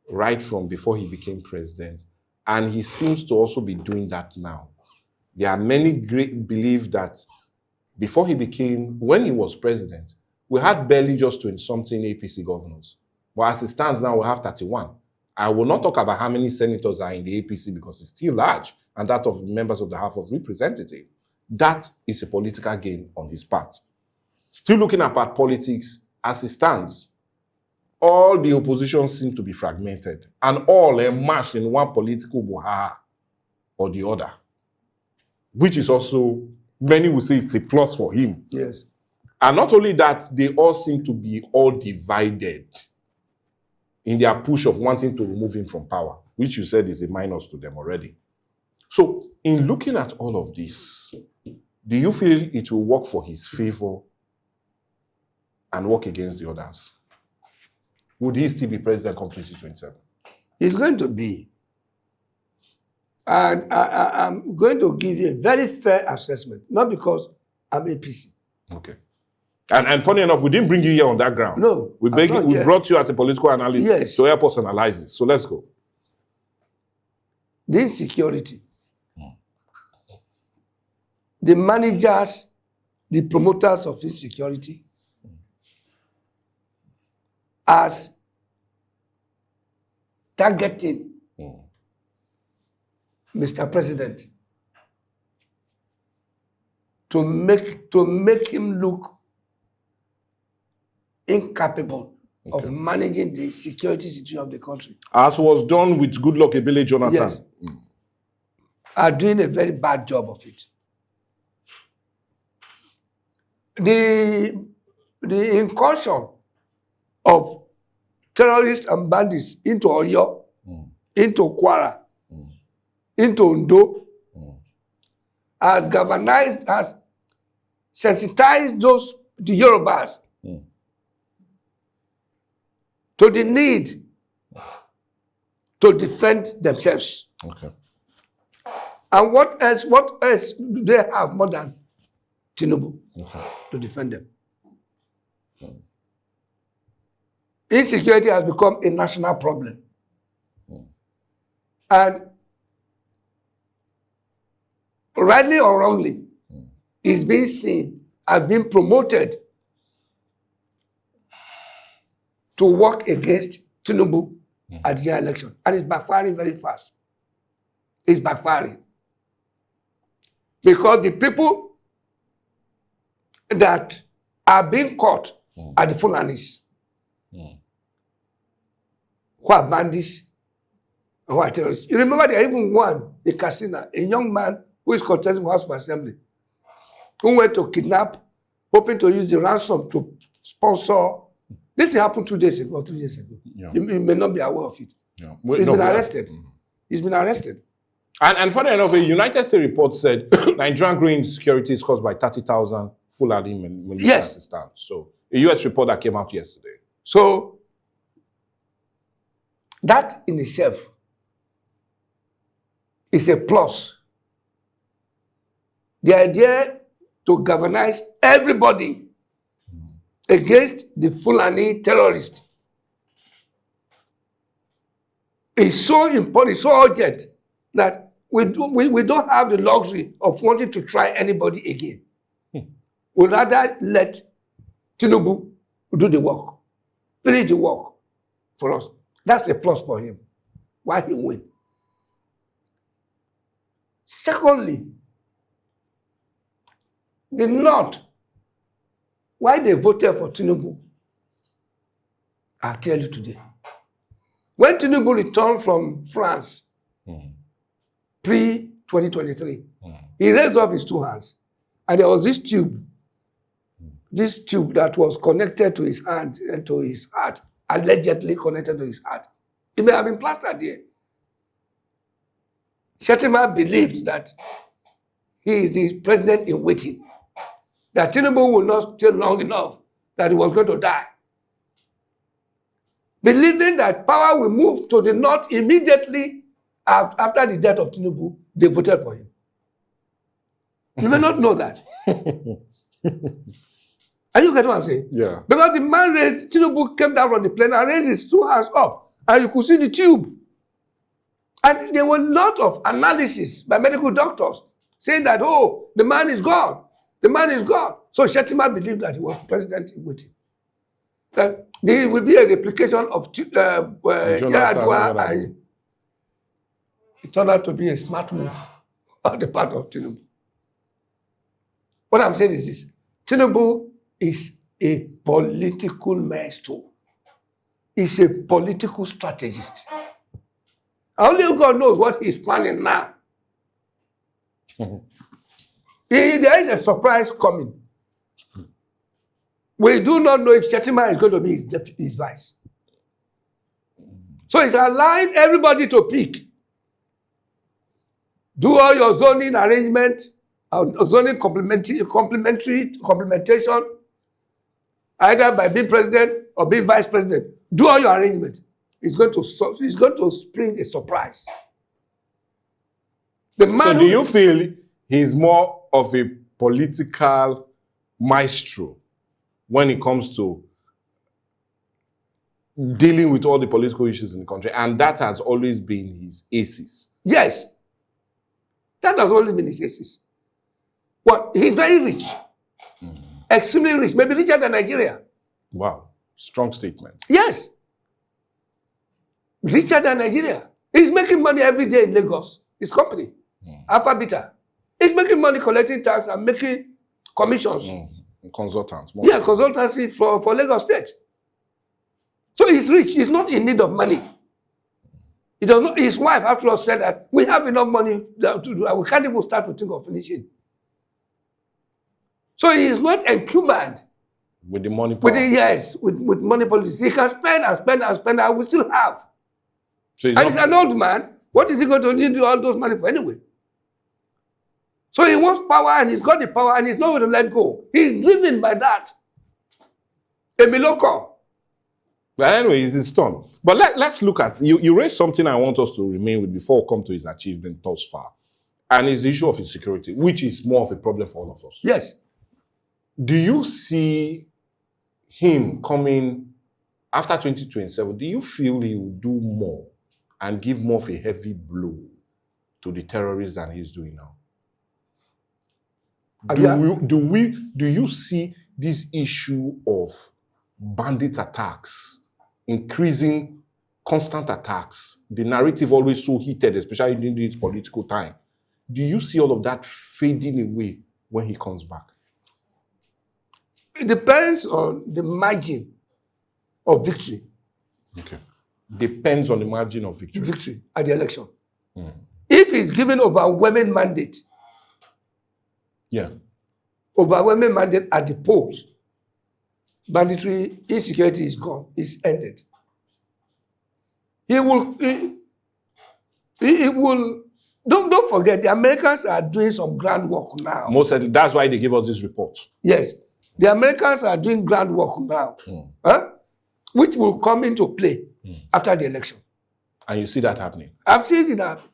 right from before he became president. And he seems to also be doing that now. There are many great believe that when he was president, we had barely just 20-something APC governors. But as it stands now, we have 31. I will not talk about how many senators are in the APC because it's still large, and that of members of the House of Representatives. That is a political gain on his part. Still looking at politics, as it stands, all the opposition seem to be fragmented and all enmeshed in one political brouhaha or the other, which is also, many will say it's a plus for him. Yes. And not only that, they all seem to be all divided in their push of wanting to remove him from power, which you said is a minus to them already. So in looking at all of this, do you feel it will work for his favor and work against the others? Would he still be president come 2027? He's going to be. And I'm going to give you a very fair assessment, not because I'm APC. Okay. And funny enough, we didn't bring you here on that ground. No. We brought you as a political analyst Yes. to help us analyze it. So let's go. The insecurity. The managers, the promoters of insecurity, as targeting Mr. President to make him look incapable of managing the security situation of the country. As was done with Goodluck Jonathan. Yes. Are doing a very bad job of it. The incursion of terrorists and bandits into Oyo, into Kwara, into Ondo, has galvanized, has sensitized the Yorubas to the need to defend themselves. Okay. And what else do they have more than Tinubu to defend them? Insecurity has become a national problem. And rightly or wrongly, is being seen as being promoted to work against Tinubu at the election. And it's backfiring very fast. It's backfiring. Because the people that are being caught are the Fulanis, who are bandits and who are terrorists. You remember there even one in Katsina, a young man who is contesting for House of Assembly, who went to kidnap, hoping to use the ransom to sponsor. This happened 2 days ago, 3 days ago. Yeah. You may not be aware of it. Yeah. He's been arrested. He's been arrested. And funny enough, a United States report said Nigerian growing insecurity is caused by 30,000 Fulani militants. Yes. So a US report that came out yesterday. So that in itself is a plus. The idea to galvanize everybody against the Fulani terrorists is so important, so urgent, that we don't have the luxury of wanting to try anybody again. We'd rather let Tinubu do the work, finish the work for us. That's a plus for him. Why he win? Secondly, the North, why they voted for Tinubu, I'll tell you today. When Tinubu returned from France, pre-2023, he raised up his two hands, and there was this tube that was connected to his hand and to his heart, allegedly connected to his heart. It may have been plastered there. Shettima believed that he is the president in waiting, that Tinubu will not stay long enough, that he was going to die. Believing that power will move to the North immediately after the death of Tinubu, they voted for him. You may not know that. Are you getting what I'm saying? Yeah. Because the man Tinubu came down from the plane and raised his two hands up, and you could see the tube. And there were a lot of analysis by medical doctors saying that, oh, the man is gone. The man is gone. So Shettima believed that he was president in waiting. That there will be a replication of Yaradua, and it turned out to be a smart move on the part of Tinubu. What I'm saying is this: Tinubu is a political maestro. He's a political strategist. Only God knows what he's planning now. There is a surprise coming. We do not know if Shettima is going to be his vice. So he's allowing everybody to pick. Do all your zoning arrangement, zoning complementation, either by being president or being vice president. Do all your arrangement. It's going to spring a surprise. So do you feel he's more of a political maestro when it comes to dealing with all the political issues in the country, and that has always been his aces? Yes. That has always been his aces. Well, he's very rich. Extremely rich. Maybe richer than Nigeria. Wow. Strong statement. Yes. Richer than Nigeria. He's making money every day in Lagos. His company, Alpha Beta. He's making money collecting tax and making commissions. Consultants. Yeah, consultancy for Lagos State. So he's rich. He's not in need of money. He does not. His wife, after all, said that we have enough money to do that. We can't even start to think of finishing. So he is not encumbered with the money politics. With money politics. He can spend and spend and spend, and we still have. So he's an old man. What is he going to need all those money for anyway? So he wants power, and he's got the power, and he's not going to let go. He's driven by that. A Miloko. But anyway, it's his turn. But let's look at, you raised something I want us to remain with before we come to his achievement thus far. And it's the issue of insecurity, which is more of a problem for all of us. Yes. Do you see him coming after 2027? Do you feel he will do more and give more of a heavy blow to the terrorists than he's doing now? Do you see this issue of bandit attacks increasing, constant attacks, the narrative always so heated, especially during this political time? Do you see all of that fading away when he comes back? It depends on the margin of victory. Okay. Depends on the margin of victory. Victory at the election. If he's given overwhelming mandate, overwhelming mandate at the polls, banditry, insecurity is gone, it's ended. He will, don't forget, the Americans are doing some groundwork now. Most certainly, that's why they give us this report. Yes, the Americans are doing groundwork now, which will come into play after the election. And you see that happening? I've seen it happen.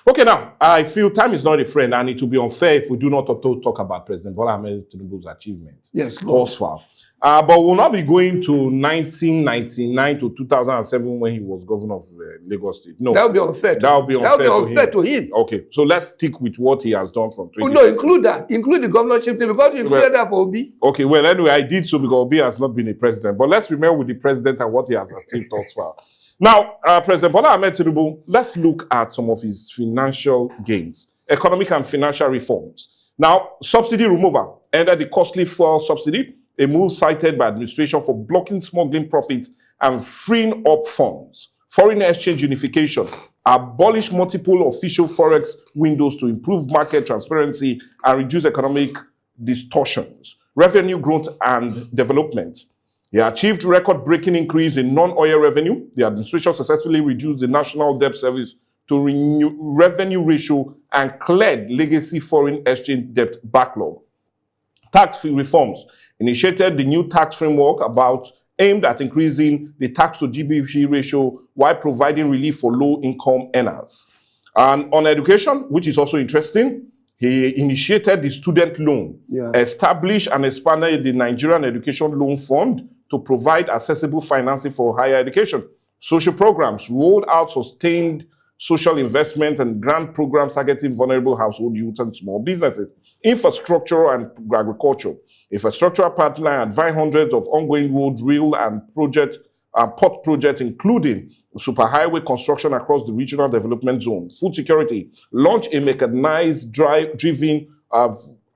Okay, now, I feel time is not a friend, and it will be unfair if we do not talk about President Bola Ahmed Tinubu's achievements. Yes, thus far. But we'll not be going to 1999 to 2007 when he was governor of Lagos State. No. That would be unfair. That would be unfair to him. Okay, so let's stick with what he has done from 20. Oh, no, include that. Include the governorship thing, because you included that for Obi. Okay, well, anyway, I did so because Obi has not been a president. But let's remember with the president and what he has achieved thus far. Now, President Bola Ahmed Tinubu, let's look at some of his financial gains, economic and financial reforms. Now, subsidy removal ended the costly fuel subsidy, a move cited by administration for blocking smuggling profits and freeing up funds. Foreign exchange unification, abolish multiple official forex windows to improve market transparency and reduce economic distortions. Revenue growth and development. He achieved record-breaking increase in non-oil revenue. The administration successfully reduced the national debt service to revenue ratio and cleared legacy foreign exchange debt backlog. Tax reforms initiated the new tax framework aimed at increasing the tax to GDP ratio while providing relief for low-income earners. And on education, which is also interesting, he initiated the student loan, established and expanded the Nigerian Education Loan Fund to provide accessible financing for higher education. Social programs rolled out sustained social investment and grant programs targeting vulnerable household youth and small businesses. Infrastructure and agriculture. Infrastructural pipeline advised hundreds of ongoing road, rail, and port projects, including superhighway construction across the regional development zone. Food security. Launch a mechanized driven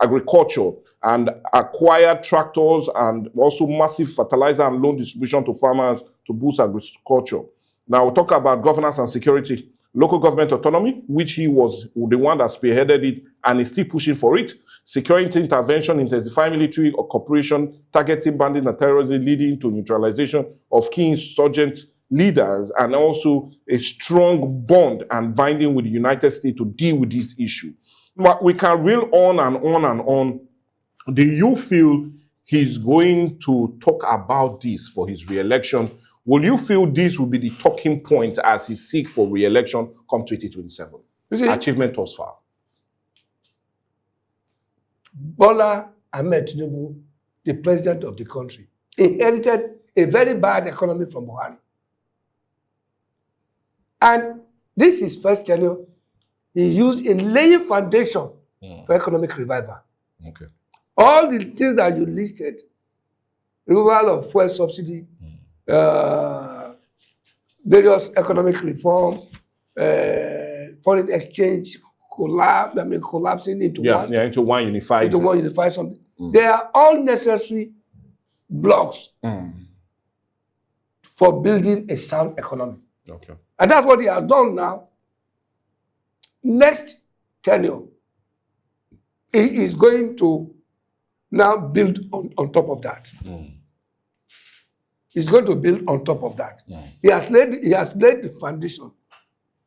agriculture and acquired tractors and also massive fertilizer and loan distribution to farmers to boost agriculture. Now we'll talk about governance and security. Local government autonomy, which he was the one that spearheaded it and is still pushing for it. Security intervention, intensifying military or cooperation, targeting bandits and terrorism, leading to neutralization of key insurgent leaders, and also a strong bond and binding with the United States to deal with this issue. But we can reel on and on and on. Do you feel he's going to talk about this for his re-election? Will you feel this will be the talking point as he seeks for re-election come 2027? Achievement thus far. Bola Ahmed Tinubu, the president of the country, inherited a very bad economy from Buhari. And this is first tenure he used in laying foundation for economic revival. Okay. All the things that you listed, removal of fuel subsidy, various economic reform, foreign exchange collapsing into one unified something. They are all necessary blocks for building a sound economy. Okay. And that's what he has done now. Next tenure, he is going to now build on top of that. He's going to build on top of that. He has laid the foundation.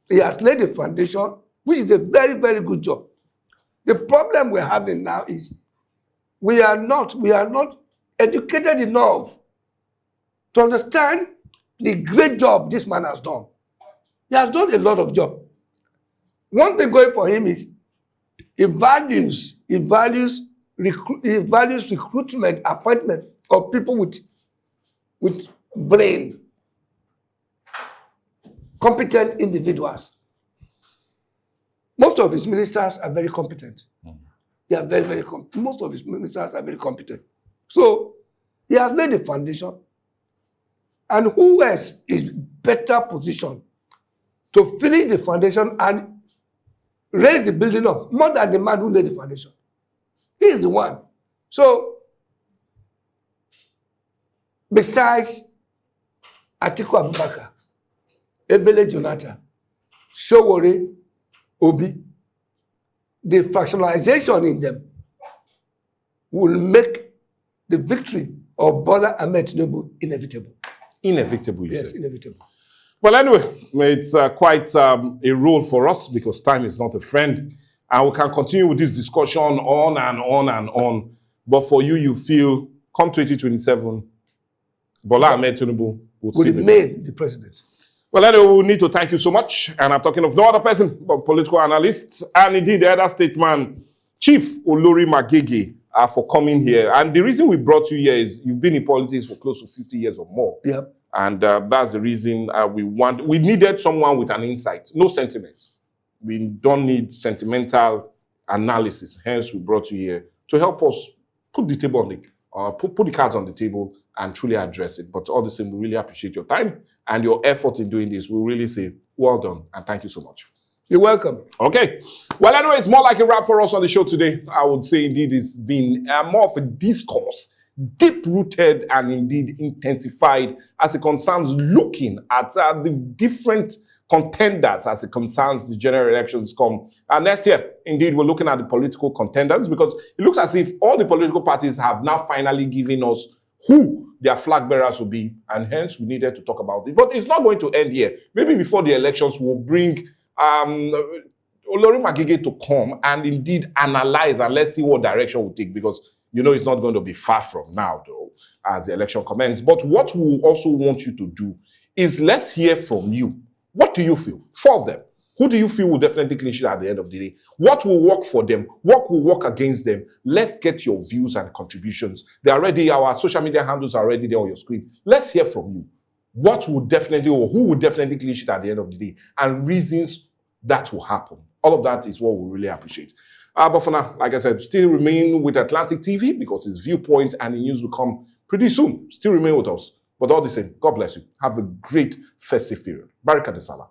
He has laid the foundation, which is a very, very good job. The problem we're having now is we are not educated enough to understand the great job this man has done. He has done a lot of job. One thing going for him is He values recruitment, appointment of people with brain, competent individuals. Most of his ministers are very competent. They are very, very competent. Most of his ministers are very competent. So he has laid the foundation. And who else is better positioned to finish the foundation and raise the building up more than the man who laid the foundation? He is the one. So, besides Atiku Abubakar, Ebele Jonathan, Sowore, Obi, the fractionalization in them will make the victory of Bola Ahmed Tinubu inevitable. Inevitable, you Yes, say. inevitable. Well, anyway, it's quite a role for us because time is not a friend. And we can continue with this discussion on and on and on. But for you, you feel, come 2027, Bola Ahmed Tinubu will remain the president. Well, anyway, we need to thank you so much. And I'm talking of no other person but political analyst and indeed the other statesman, Chief Olori Magege, for coming here. And the reason we brought you here is you've been in politics for close to 50 years or more. Yep. And that's the reason we needed someone with an insight, no sentiments. We don't need sentimental analysis. Hence, we brought you here to help us put the table on the, put the cards on the table and truly address it. But all the same, we really appreciate your time and your effort in doing this. We really say, well done, and thank you so much. You're welcome. Okay. Well, anyway, it's more like a wrap for us on the show today. I would say, indeed, it's been more of a discourse, deep-rooted and indeed intensified as it concerns looking at the different contenders as it concerns the general elections come next year. Indeed, we're looking at the political contenders because it looks as if all the political parties have now finally given us who their flag bearers will be, and hence we needed to talk about it. But it's not going to end here. Maybe before the elections, we'll bring Olori Magege to come and indeed analyze and let's see what direction we'll take, because you know it's not going to be far from now though as the election commences. But what we also want you to do is let's hear from you. What do you feel? Four of them. Who do you feel will definitely clinch it at the end of the day? What will work for them? What will work against them? Let's get your views and contributions. They're already, our social media handles are already there on your screen. Let's hear from you. What will definitely, or who will definitely clinch it at the end of the day? And reasons that will happen. All of that is what we really appreciate. But for now, like I said, still remain with Atlantic TV because its viewpoint and the news will come pretty soon. Still remain with us. But all the same, God bless you. Have a great festive period. Barika de Salah.